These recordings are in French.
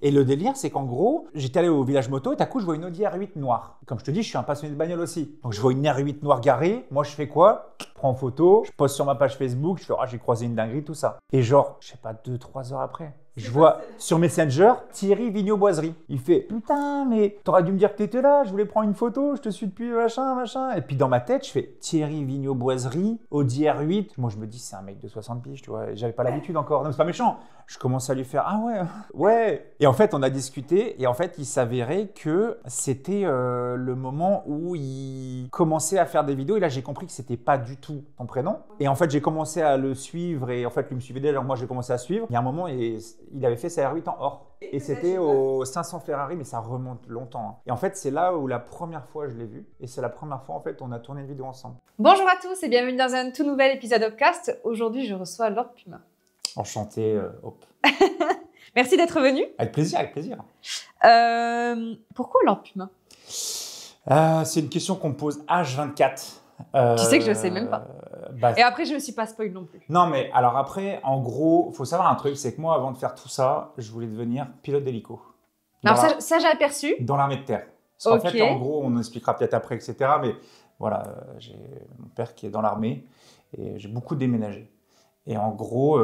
Et le délire, c'est qu'en gros, j'étais allé au village moto et d'un coup, je vois une Audi R8 noire. Comme je te dis, je suis un passionné de bagnole aussi. Donc, je vois une R8 noire garée. Moi, je fais quoi? Je prends en photo, je poste sur ma page Facebook, je fais « Ah, j'ai croisé une dinguerie, tout ça. » Et genre, je sais pas, 2-3 heures après, je vois sur Messenger Thierry Vigneault-Boiserie. Il fait « Putain, mais t'aurais dû me dire que t'étais là, je voulais prendre une photo, je te suis depuis machin. » Et puis dans ma tête, je fais Thierry Vigneault-Boiserie, Audi R8. Moi, je me dis, c'est un mec de 60 piges, tu vois. J'avais pas l'habitude encore. Non, c'est pas méchant. Je commence à lui faire « Ah ouais, ouais. » Et en fait, on a discuté et en fait, il s'avérait que c'était le moment où il commençait à faire des vidéos. Et là, j'ai compris que c'était pas du tout son prénom. Et en fait, j'ai commencé à le suivre et en fait, lui me suivait déjà. Alors moi, j'ai commencé à suivre. Il y a un moment, il avait fait sa R8 en or. Et c'était au 500 Ferrari, mais ça remonte longtemps. Hein. Et en fait, c'est là où la première fois je l'ai vu. Et c'est la première fois, en fait, on a tourné une vidéo ensemble. Bonjour à tous et bienvenue dans un tout nouvel épisode Upcast. Aujourd'hui, je reçois Lord Puma. Enchanté, Hop. Merci d'être venu. Avec plaisir, avec plaisir. Pourquoi Lord Puma? C'est une question qu'on me pose H24. Tu sais que je ne sais même pas. Et après, je ne me suis pas spoil non plus. Non, mais alors après, en gros, il faut savoir un truc, c'est que moi, avant de faire tout ça, je voulais devenir pilote d'hélico. Alors ça j'ai aperçu. Dans l'armée de terre. Parce qu'en fait, en gros, on expliquera peut-être après, etc. Mais voilà, j'ai mon père qui est dans l'armée et j'ai beaucoup déménagé. Et en gros,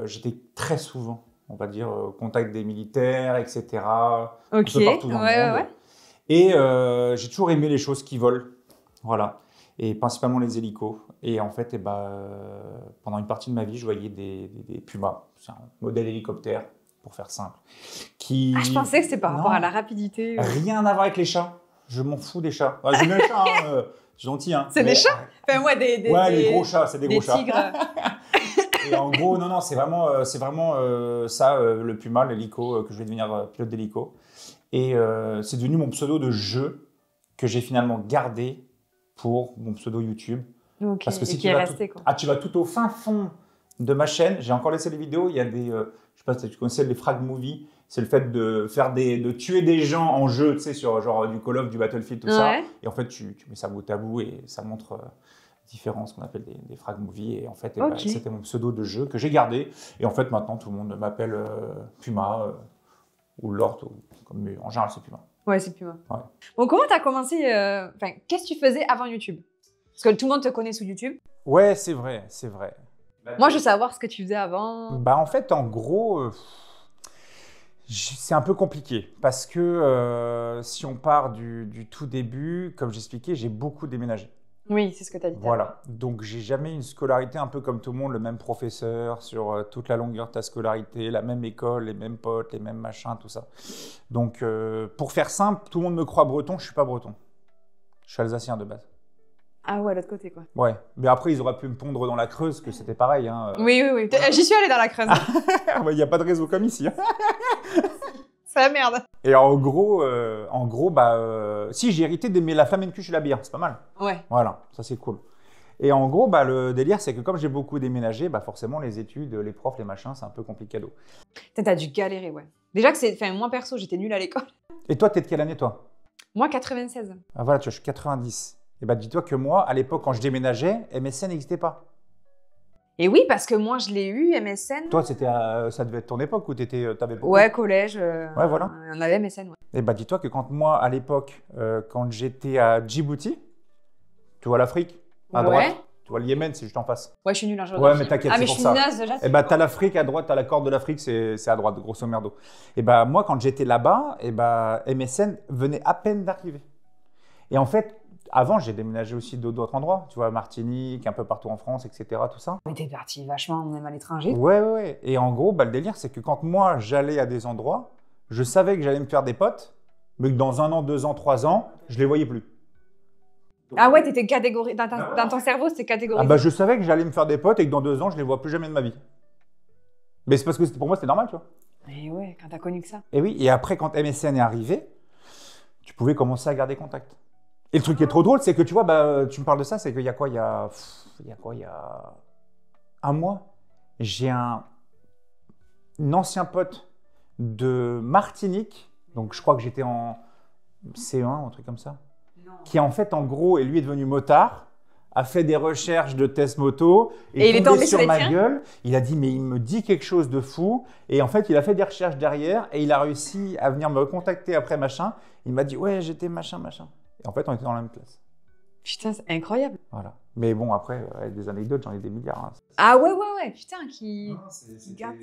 j'étais très souvent, on va dire, au contact des militaires, etc. Un peu partout dans le monde. Et j'ai toujours aimé les choses qui volent. Voilà. Et principalement les hélicos. Et en fait, pendant une partie de ma vie, je voyais des Pumas. C'est un modèle hélicoptère, pour faire simple. Je pensais que c'était par rapport à la rapidité. Rien à voir avec les chats. Je m'en fous des chats. J'aime bien les chats, hein, c'est gentil. Hein, c'est des chats? Enfin, moi, les gros chats, c'est des gros chats. Des tigres. Et en gros, non, c'est vraiment ça, le Puma, l'hélico, que je vais devenir pilote d'hélico. Et c'est devenu mon pseudo de jeu que j'ai finalement gardé pour mon pseudo YouTube. Okay. Parce que si tu vas tout au fin fond de ma chaîne, j'ai encore laissé les vidéos, il y a des, je sais pas si tu connais les frag movies, c'est le fait de tuer des gens en jeu, tu sais, sur genre du Call of, du Battlefield, tout ça. Et en fait, tu mets ça bout à bout et ça montre différents, ce qu'on appelle des frag movies. Et en fait, c'était mon pseudo de jeu que j'ai gardé. Et en fait, maintenant, tout le monde m'appelle Puma ou Lord, comme en général, c'est Puma. Ouais, c'est Puma. Ouais. Bon, comment tu as commencé qu'est-ce que tu faisais avant YouTube? Parce que tout le monde te connaît sous YouTube. Ouais, c'est vrai, c'est vrai. Moi, je veux savoir ce que tu faisais avant. En fait, en gros, c'est un peu compliqué. Parce que si on part du tout début, comme j'expliquais, j'ai beaucoup déménagé. Oui, c'est ce que tu as dit. Voilà. Donc, j'ai jamais eu une scolarité un peu comme tout le monde, le même professeur sur toute la longueur de ta scolarité, la même école, les mêmes potes, les mêmes machins, tout ça. Donc, pour faire simple, tout le monde me croit breton, je suis pas breton. Je suis alsacien de base. Ah ouais, l'autre côté, quoi. Ouais. Mais après, ils auraient pu me pondre dans la Creuse, que c'était pareil. Hein. Oui. J'y suis allée dans la Creuse. Il n'y a pas de réseau comme ici. C'est la merde. Et en gros, si j'ai hérité d'aimer la flamencuche et la bière, c'est pas mal. Ouais. Voilà, ça c'est cool. Et en gros, le délire, c'est que comme j'ai beaucoup déménagé, forcément les études, les profs, les machins, c'est un peu compliqué. T'as dû galérer, ouais. Déjà que moi perso, j'étais nulle à l'école. Et toi, t'es de quelle année, toi? Moi, 96. Ah voilà, tu vois, je suis 90. Et dis-toi que moi, à l'époque, quand je déménageais, MSN n'existait pas. Et oui, parce que moi, je l'ai eu, MSN. Toi, ça devait être ton époque où t'avais beaucoup. Ouais, collège. Ouais, voilà. On avait MSN, ouais. Et dis-toi que quand moi, à l'époque, quand j'étais à Djibouti, tu vois l'Afrique, à droite, tu vois le Yémen, c'est juste en face. Ouais, je suis nulle en géographie. Ouais, mais t'inquiète, c'est pour ça. Ah, mais je suis naze déjà. T'as l'Afrique à droite, t'as la corde de l'Afrique, c'est à droite, grosso merdo. Et moi, quand j'étais là-bas, MSN venait à peine d'arriver. Et en fait, avant, j'ai déménagé aussi d'autres endroits, tu vois, Martinique, un peu partout en France, etc., tout ça. Mais t'es parti vachement, même à l'étranger. Ouais. Et en gros, le délire, c'est que quand moi, j'allais à des endroits, je savais que j'allais me faire des potes, mais que dans 1 an, 2 ans, 3 ans, je les voyais plus. Ah ouais, t'étais catégorisé. Dans ton cerveau, c'était catégorisé. Je savais que j'allais me faire des potes et que dans 2 ans, je les vois plus jamais de ma vie. Mais c'est parce que pour moi, c'était normal, tu vois. Mais ouais, quand t'as connu que ça. Et oui, et après, quand MSN est arrivé, tu pouvais commencer à garder contact. Et le truc qui est trop drôle, c'est que tu vois, tu me parles de ça, c'est qu'il y a quoi, il y a 1 mois, j'ai un ancien pote de Martinique, donc je crois que j'étais en C1 ou un truc comme ça, qui en fait, en gros, et lui est devenu motard, a fait des recherches de tests moto Et il est tombé sur les ma tiens gueule. Il a dit mais il me dit quelque chose de fou. Et en fait, il a fait des recherches derrière et il a réussi à venir me contacter après machin. Il m'a dit ouais, j'étais machin. Et en fait, on était dans la même classe. Putain, c'est incroyable. Voilà. Mais bon, après, avec des anecdotes, j'en ai des milliards. Hein. Ah ouais, putain, qui garde...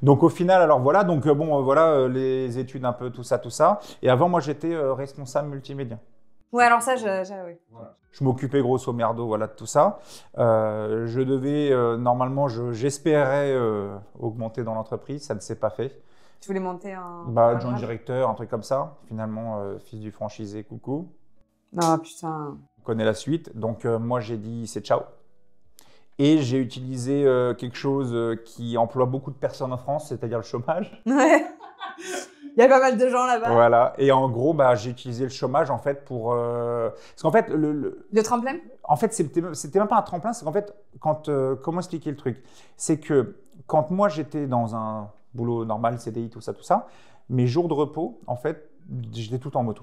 Donc au final, alors voilà, donc voilà les études un peu, tout ça. Et avant, moi, j'étais responsable multimédia. Ouais, alors ça, oui. Voilà. Je m'occupais grosso merdo, voilà, de tout ça. Je devais, normalement, j'espérais augmenter dans l'entreprise, ça ne s'est pas fait. Tu voulais monter un... Adjoint directeur, un truc comme ça. Finalement, fils du franchisé, coucou. Ah putain. On connaît la suite. Donc moi, j'ai dit c'est ciao. Et j'ai utilisé quelque chose qui emploie beaucoup de personnes en France, c'est-à-dire le chômage. Ouais. Il y a pas mal de gens là-bas. Voilà. Et en gros, j'ai utilisé le chômage en fait pour... Parce qu'en fait, Le tremplin? En fait, c'était même pas un tremplin. C'est qu'en fait, comment expliquer le truc? C'est que quand moi, j'étais dans un boulot normal, CDI, tout ça, mes jours de repos, en fait, j'étais tout le temps en moto.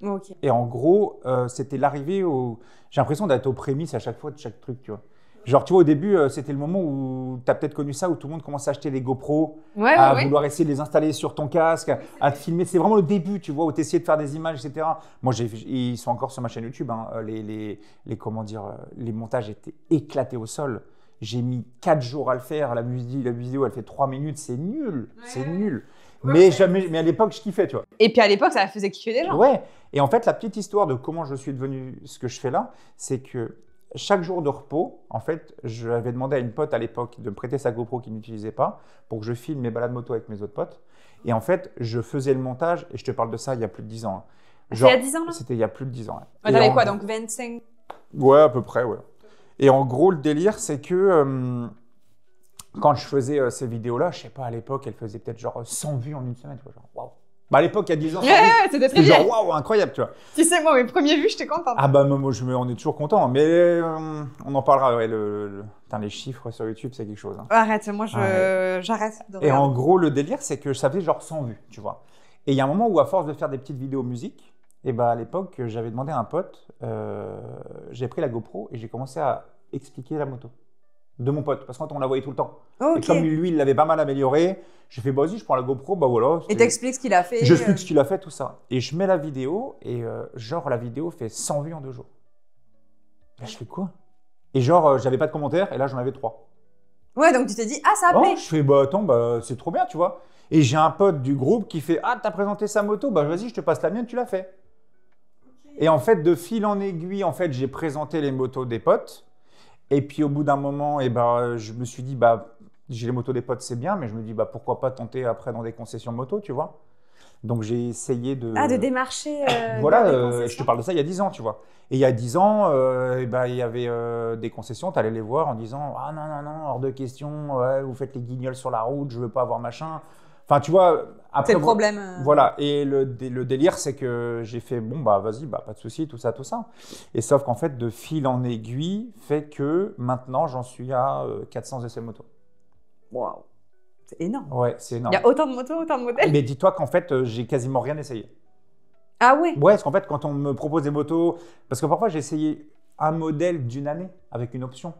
Ok. Et en gros, c'était l'arrivée au... J'ai l'impression d'être aux prémices à chaque fois de chaque truc, tu vois. Genre, tu vois, au début, c'était le moment où tu as peut-être connu ça, où tout le monde commence à acheter les GoPro, à vouloir essayer de les installer sur ton casque, à te filmer. C'est vraiment le début, tu vois, où tu essayais de faire des images, etc. Moi, ils sont encore sur ma chaîne YouTube. Hein. Les montages étaient éclatés au sol. J'ai mis 4 jours à le faire. La vidéo, elle fait 3 minutes. C'est nul. C'est nul. Mais à l'époque, je kiffais, tu vois. Et puis à l'époque, ça faisait kiffer des gens. Ouais. Et en fait, la petite histoire de comment je suis devenu ce que je fais là, c'est que chaque jour de repos, en fait, j'avais demandé à une pote à l'époque de me prêter sa GoPro qu'il n'utilisait pas pour que je filme mes balades moto avec mes autres potes. Et en fait, je faisais le montage, et je te parle de ça il y a plus de 10 ans. Hein. Genre, il y a 10 ans là? C'était il y a plus de 10 ans. Ouais. T'avais quoi, donc 25? Ouais, à peu près, ouais. Et en gros, le délire, c'est que quand je faisais ces vidéos-là, je sais pas, à l'époque, elles faisaient peut-être genre 100 vues en une semaine. Tu vois, genre, waouh. À l'époque, il y a 10 ans, c'était très bien. Genre, waouh, incroyable, tu vois. Tu sais, moi, mes premières vues, j'étais contente. Ah moi, on est toujours content, mais on en parlera. Ouais, Putain, les chiffres sur YouTube, c'est quelque chose. Hein. Arrête, moi, j'arrête de regarder. Et en gros, le délire, c'est que ça faisait genre 100 vues, tu vois. Et il y a un moment où, à force de faire des petites vidéos musique, et à l'époque, j'avais demandé à un pote, j'ai pris la GoPro et j'ai commencé à expliquer la moto de mon pote, parce qu'on la voyait tout le temps. Okay. Et comme lui, il l'avait pas mal amélioré, j'ai fait, vas-y, je prends la GoPro, voilà. Et t'expliques ce qu'il a fait. J'explique ce qu'il a fait, tout ça. Et je mets la vidéo, et la vidéo fait 100 vues en 2 jours. Là, je fais quoi? Et j'avais pas de commentaires, et là, j'en avais 3. Ouais, donc tu t'es dit, ah, ça a plu. Je fais, attends, c'est trop bien, tu vois. Et j'ai un pote du groupe qui fait, ah, t'as présenté sa moto, vas-y, je te passe la mienne, tu l'as fait. Okay. Et en fait, de fil en aiguille, en fait, j'ai présenté les motos des potes. Et puis au bout d'un moment, je me suis dit, j'ai les motos des potes, c'est bien, mais je me dis, pourquoi pas tenter après dans des concessions moto, tu vois. Donc j'ai essayé de... Ah, de démarcher voilà, je te parle de ça il y a 10 ans, tu vois. Et il y a 10 ans, il y avait des concessions, tu allais les voir en disant, ah non, hors de question, ouais, vous faites les guignols sur la route, je veux pas avoir machin. Enfin, tu vois, après... C'est le problème. Voilà, et le délire, c'est que j'ai fait, vas-y, pas de souci, tout ça. Et sauf qu'en fait, de fil en aiguille, fait que maintenant, j'en suis à 400 essais moto. Waouh, c'est énorme. Ouais, c'est énorme. Il y a autant de motos, autant de modèles. Mais dis-toi qu'en fait, j'ai quasiment rien essayé. Ah ouais? Ouais, parce qu'en fait, quand on me propose des motos... Parce que parfois, j'ai essayé un modèle d'une année avec une option.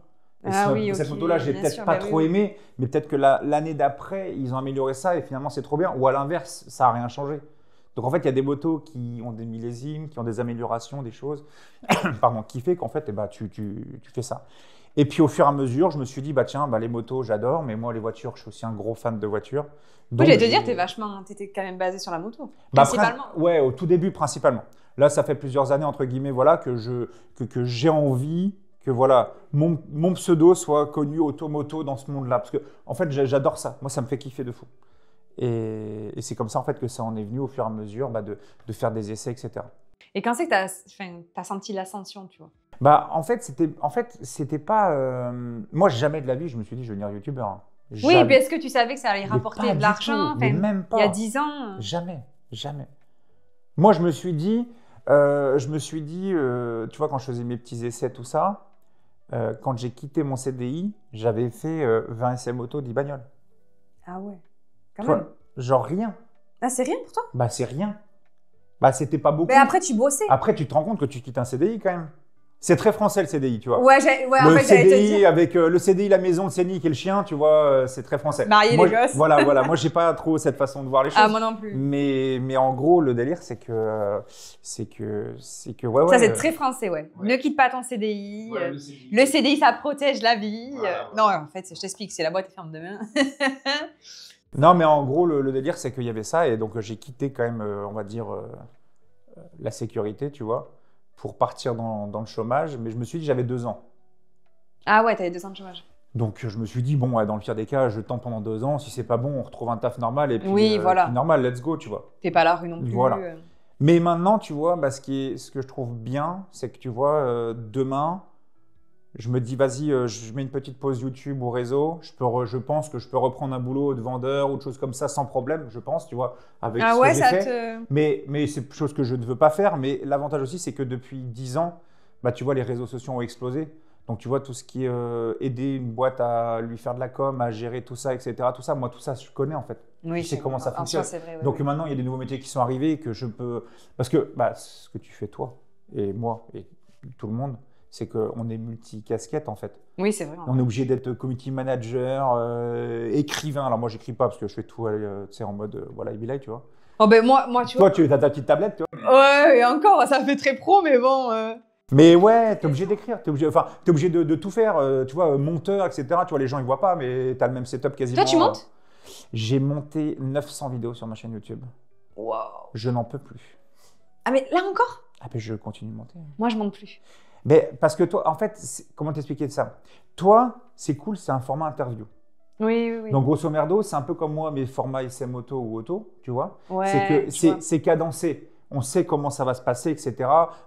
Et cette moto-là, j'ai peut-être pas trop aimé, mais peut-être que l'année d'après, ils ont amélioré ça et finalement, c'est trop bien. Ou à l'inverse, ça n'a rien changé. Donc en fait, il y a des motos qui ont des millésimes, qui ont des améliorations, des choses, qui fait qu'en fait, tu fais ça. Et puis au fur et à mesure, je me suis dit, les motos, j'adore, mais moi, les voitures, je suis aussi un gros fan de voitures. Donc, j'allais te dire, t'étais quand même basé sur la moto, principalement. Ouais, au tout début, principalement. Là, ça fait plusieurs années, entre guillemets, voilà, que j'ai envie... que voilà, mon pseudo soit connu automoto dans ce monde-là. Parce que, en fait, j'adore ça. Moi, ça me fait kiffer de fou. Et c'est comme ça, en fait, que ça en est venu au fur et à mesure de faire des essais, etc. Et quand c'est que t'as senti l'ascension, tu vois? En fait, c'était pas... Moi, jamais de la vie, je me suis dit, je vais devenir youtubeur. Hein. Oui, mais est-ce que tu savais que ça allait rapporter de l'argent? Même pas. Il y a 10 ans? Jamais. Moi, je me suis dit, tu vois, quand je faisais mes petits essais, tout ça, quand j'ai quitté mon CDI, j'avais fait 20 essais moto, 10 bagnoles. Ah ouais, quand même. Genre rien. Ah, c'est rien pour toi? C'est rien. C'était pas beaucoup. Mais après, tu bossais. Après, tu te rends compte que tu quittes un CDI quand même. C'est très français le CDI, tu vois. Ouais, en Le fait, j'allais te CDI dire. avec le CDI, la maison, le CENIC et le chien, tu vois, c'est très français. Marier Moi, les gosses. Voilà. Moi, j'ai pas trop cette façon de voir les choses. Ah, moi non plus. Mais en gros, le délire, c'est que, ouais. Ça, c'est très français, ouais. Ne quitte pas ton CDI. Ouais, Le CDI, ça protège la vie. Voilà. Non, en fait, je t'explique, c'est la boîte ferme demain. Non, mais en gros, le délire, c'est qu'il y avait ça. Et donc, j'ai quitté quand même, on va dire, la sécurité, tu vois, pour partir dans le chômage. Mais je me suis dit, j'avais 2 ans. Ah ouais, t'avais 2 ans de chômage. Donc, je me suis dit, bon, ouais, dans le pire des cas, je tente pendant 2 ans. Si c'est pas bon, on retrouve un taf normal. Et puis, Oui, voilà. puis normal, let's go, tu vois. T'es pas à la rue non plus. Voilà. Mais maintenant, tu vois, bah, ce que je trouve bien, c'est que tu vois, demain, je me dis, vas-y, je mets une petite pause YouTube ou réseau. Je pense que je peux reprendre un boulot de vendeur ou de choses comme ça sans problème, je pense, tu vois, avec Ah ce ouais, que j'ai ça fait. te... Mais c'est une chose que je ne veux pas faire. Mais l'avantage aussi, c'est que depuis 10 ans, bah, tu vois, les réseaux sociaux ont explosé. Donc, tu vois, tout ce qui est aider une boîte à lui faire de la com, à gérer tout ça, etc. Tout ça, moi, tout ça, je connais en fait. Oui, Je sais comment ça en fonctionne. soi, c'est vrai, ouais, Donc ouais. maintenant, il y a des nouveaux métiers qui sont arrivés que je peux. Parce que bah, ce que tu fais toi et moi et tout le monde, c'est qu'on est multi-casquette en fait. Oui, c'est vrai. On est obligé d'être community manager, écrivain. Alors moi, j'écris pas parce que je fais tout tu sais, en mode voilà, Ibilay, tu vois. Oh ben moi, tu vois. Toi, tu as ta petite tablette, tu vois. Ouais, et encore, ça fait très pro, mais bon. Mais ouais, t'es obligé d'écrire, t'es obligé de tout faire, tu vois, monteur, etc. Tu vois, les gens ils voient pas, mais t'as le même setup quasiment. Toi, tu montes? J'ai monté 900 vidéos sur ma chaîne YouTube. Waouh. Je n'en peux plus. Ah mais là encore? Ah ben je continue de monter. Moi, je monte plus. Mais parce que toi, en fait, comment t'expliquer ça? Toi, c'est cool, c'est un format interview. Oui. Donc grosso merdo, c'est un peu comme moi, mes formats SM Auto ou Auto, tu vois. Ouais, C'est que je vois. c'est cadencé. On sait comment ça va se passer, etc.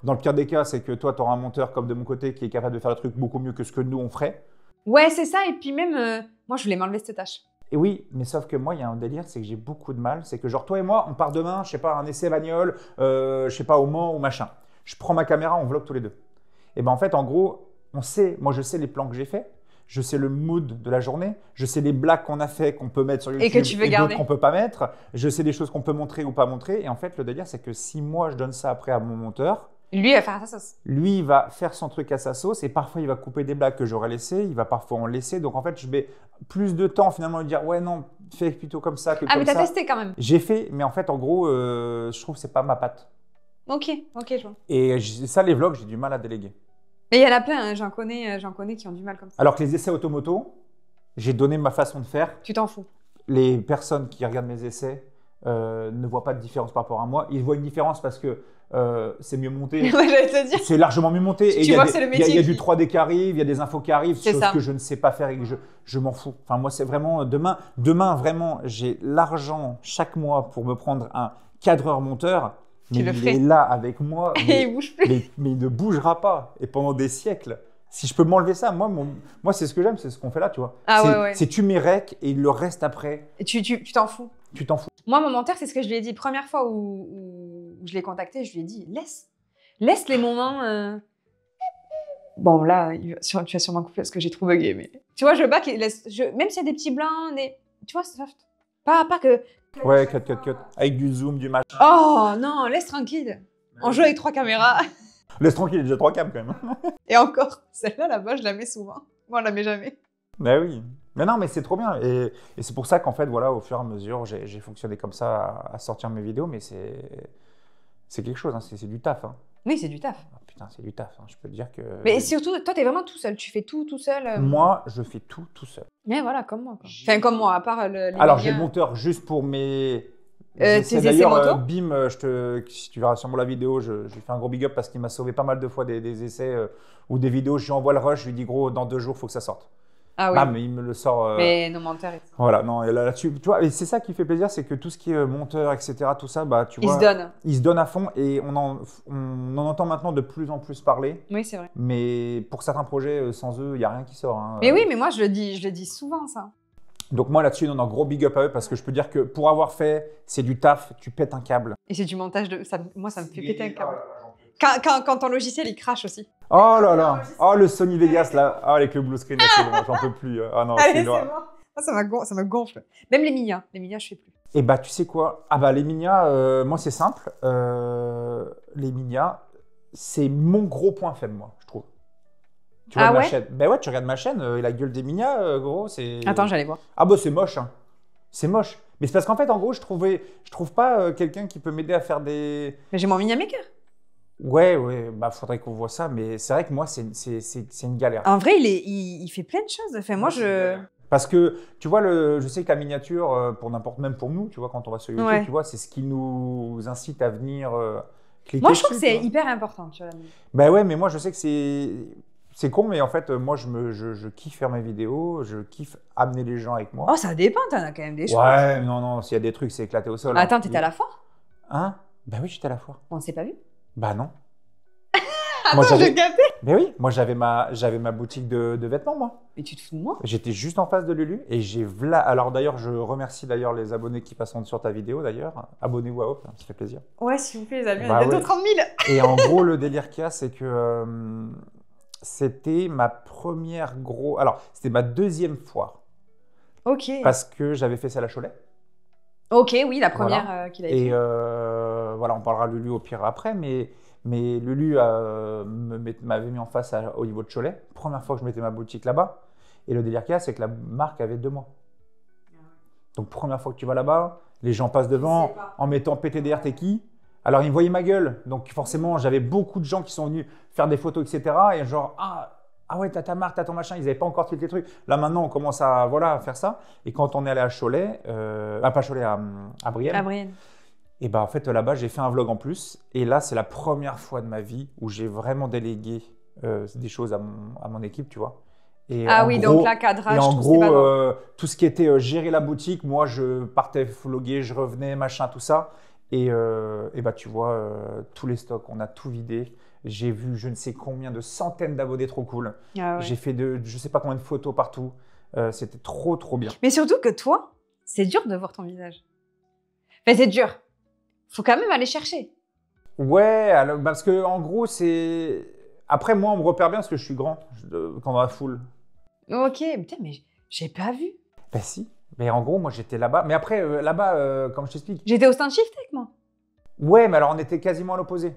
Dans le pire des cas, c'est que toi, tu auras un monteur comme de mon côté qui est capable de faire le truc beaucoup mieux que ce que nous, on ferait. Ouais, c'est ça. Et puis même, moi, je voulais m'enlever cette tâche. Et oui, mais sauf que moi, il y a un délire, c'est que j'ai beaucoup de mal. C'est que genre, toi et moi, on part demain, je sais pas, un essai bagnole, je sais pas, au Mans ou machin. Je prends ma caméra, on vlog tous les deux. Et ben en fait, en gros, on sait, moi je sais les plans que j'ai faits, je sais le mood de la journée, je sais les blagues qu'on a fait, qu'on peut mettre sur YouTube Et que tu veux garder. d'autres qu'on peut pas mettre, je sais des choses qu'on peut montrer ou pas montrer. Et en fait, le délire, c'est que si moi je donne ça après à mon monteur, Lui, il va faire sa sauce. lui, il va faire son truc à sa sauce et parfois il va couper des blagues que j'aurais laissées, il va parfois en laisser. Donc en fait, je mets plus de temps finalement à lui dire ouais non, fais plutôt comme ça que Ah, comme mais t'as ça. testé quand même. J'ai fait, mais en fait, en gros, je trouve que c'est pas ma patte. Ok, je vois. Et ça, les vlogs, j'ai du mal à déléguer. Mais il y en a plein, hein, j'en connais qui ont du mal comme ça. Alors que les essais automoto, j'ai donné ma façon de faire. Tu t'en fous. Les personnes qui regardent mes essais ne voient pas de différence par rapport à moi. Ils voient une différence parce que c'est mieux monté. Ouais, j'allais te dire. C'est largement mieux monté. Et Tu il y a vois des- que c'est le il y a- il y a métier du 3D qui arrive, il y a des infos qui arrivent, C'est choses ça. que je ne sais pas faire et que je m'en fous. Enfin, moi, c'est vraiment demain, vraiment, j'ai l'argent chaque mois pour me prendre un cadreur monteur. Mais Tu le il ferais. est là avec moi. Et il bouge plus. Mais il ne bougera pas. Et pendant des siècles, si je peux m'enlever ça, moi c'est ce que j'aime, c'est ce qu'on fait là, tu vois. Ah C'est- ouais. C'est tu mets rec et le reste après, Et tu t'en fous. tu t'en fous. Moi, mon monteur, c'est ce que je lui ai dit. Première fois où je l'ai contacté, je lui ai dit laisse les moments. Bon, là, tu vas sûrement couper parce que j'ai trop bugué. Mais tu vois, je veux pas qu'il laisse. Même s'il y a des petits blancs, tu vois, c'est soft. Pas que. Ouais, cut. Avec du zoom, du machin. Oh non, laisse tranquille. On joue avec 3 caméras. Laisse tranquille, il y a déjà 3 cams quand même. Et encore, celle-là, là-bas, je la mets souvent. Moi, on la met jamais. Bah oui. Mais non, mais c'est trop bien. Et c'est pour ça qu'en fait, voilà, au fur et à mesure, j'ai fonctionné comme ça à sortir mes vidéos, mais c'est quelque chose, hein, c'est du taf. Hein. Oui, c'est du taf. Ah, putain, c'est du taf, hein. Je peux te dire que. Mais surtout, toi, t'es vraiment tout seul. Tu fais tout seul. Moi, je fais tout seul. Mais voilà, comme moi. Quoi. Enfin, comme moi, à part les Alors, j'ai miens. le monteur juste pour mes. Tes essais. essais D'ailleurs, moto Bim, si tu verras sûrement la vidéo, je lui fais un gros big up parce qu'il m'a sauvé pas mal de fois des essais ou des vidéos. Je lui envoie le rush, je lui dis gros, dans 2 jours, il faut que ça sorte. Ah oui. Bam, il me le sort. Mais nos monteurs, Voilà, non, et là-dessus, tu vois, et c'est ça qui fait plaisir, c'est que tout ce qui est monteur, etc., tout ça, bah, tu ils vois, se donnent. ils se donnent à fond et on en entend maintenant de plus en plus parler. Oui, c'est vrai. Mais pour certains projets, sans eux, il n'y a rien qui sort. Hein. Mais oui, mais moi, je le dis souvent, ça. Donc moi, là-dessus, on a un gros big up à eux parce que je peux dire que pour avoir fait, c'est du taf, tu pètes un câble. Et c'est du montage de. Moi, ça me fait péter un câble. Quand ton logiciel, il crache aussi. Oh là là, oh le Sony Vegas là, ah, avec le blue screen, là, c'est bon, j'en peux plus. Ah non, Allez, c'est c'est loin. bon. Moi, ça me gonfle. Même les Minia, je fais plus. Et bah tu sais quoi? Ah bah les Minia, moi c'est simple. Les Minia, c'est mon gros point faible, moi, je trouve. Tu Ah regardes ma ouais? chaîne. Ben ouais, tu regardes ma chaîne, et la gueule d'Emilia, gros, c'est. Attends, j'allais voir. Ah bah c'est moche, hein. C'est moche. Mais c'est parce qu'en fait, en gros, je trouve pas quelqu'un qui peut m'aider à faire des. Mais j'ai mon mini maker. Ouais, bah faudrait qu'on voit ça, mais c'est vrai que moi, c'est une galère. En vrai, il fait plein de choses. Enfin, moi, je. Parce que, tu vois, je sais que la miniature, pour n'importe, même pour nous, tu vois, quand on va sur YouTube, Ouais. tu vois, c'est ce qui nous incite à venir cliquer Moi, je trouve que dessus, c'est tu vois. hyper important, tu vois. Ben ouais, mais moi, je sais que c'est con, mais en fait, moi, je kiffe faire mes vidéos, je kiffe amener les gens avec moi. Oh, ça dépend, t'en as quand même des choses. Ouais, non, s'il y a des trucs, c'est éclaté au sol. Attends, hein. t'étais à la foire? Hein? Ben oui, j'étais à la foire. On s'est pas vu? Bah non. Attends, j'avais- je captais. Ben oui, moi, j'avais ma boutique de vêtements, moi. Mais tu te fous de moi? J'étais juste en face de Lulu et alors d'ailleurs, je remercie d'ailleurs les abonnés qui passeront sur ta vidéo d'ailleurs. Abonnez-vous à Hope, ça fait plaisir. Ouais, s'il vous plaît, les amis, Bah on est bientôt ouais. 30 000. Et en gros, le délire qu'il y a, c'est que c'était ma première alors, c'était ma deuxième foire Ok. parce que j'avais fait ça à la Cholet. Ok, oui, la première Voilà. qu'il a Et fait. voilà, on parlera de Lulu au pire après, mais Lulu m'avait mis en face au niveau de Cholet. Première fois que je mettais ma boutique là-bas. Et le délire qu'il y a, c'est que la marque avait 2 mois. Donc, première fois que tu vas là-bas, les gens passent devant en mettant PTDR, t'es qui? Alors, ils me voyaient ma gueule. Donc, forcément, j'avais beaucoup de gens qui sont venus faire des photos, etc. Et genre, ah ouais, t'as ta marque, t'as ton machin. Ils n'avaient pas encore tilté les trucs. Là, maintenant, on commence à faire ça. Et quand on est allé à Cholet, pas Cholet, à Brienne, Ah, Brienne. et bah en fait, là-bas, j'ai fait un vlog en plus. Et là, c'est la première fois de ma vie où j'ai vraiment délégué des choses à mon équipe, tu vois. Et Ah en oui, gros, donc là, cadrage, et en tout, c'est gros, pas bon. tout ce qui était gérer la boutique, moi, je partais vlogger, je revenais, machin, tout ça. Et bah, tu vois, tous les stocks, on a tout vidé. J'ai vu je ne sais combien de centaines d'abonnés trop cool. Ah ouais. J'ai fait je sais pas combien de photos partout. C'était trop, trop bien. Mais surtout que toi, c'est dur de voir ton visage. Enfin, c'est dur. Faut quand même aller chercher. Ouais, alors, parce que en gros, c'est. Après, moi, on me repère bien parce que je suis grand quand dans la foule. Ok, putain, mais j'ai pas vu. Ben si. Mais en gros, moi, j'étais là-bas. Mais après, là-bas, comme je t'explique. J'étais au stand shift avec moi. Ouais, mais alors on était quasiment à l'opposé.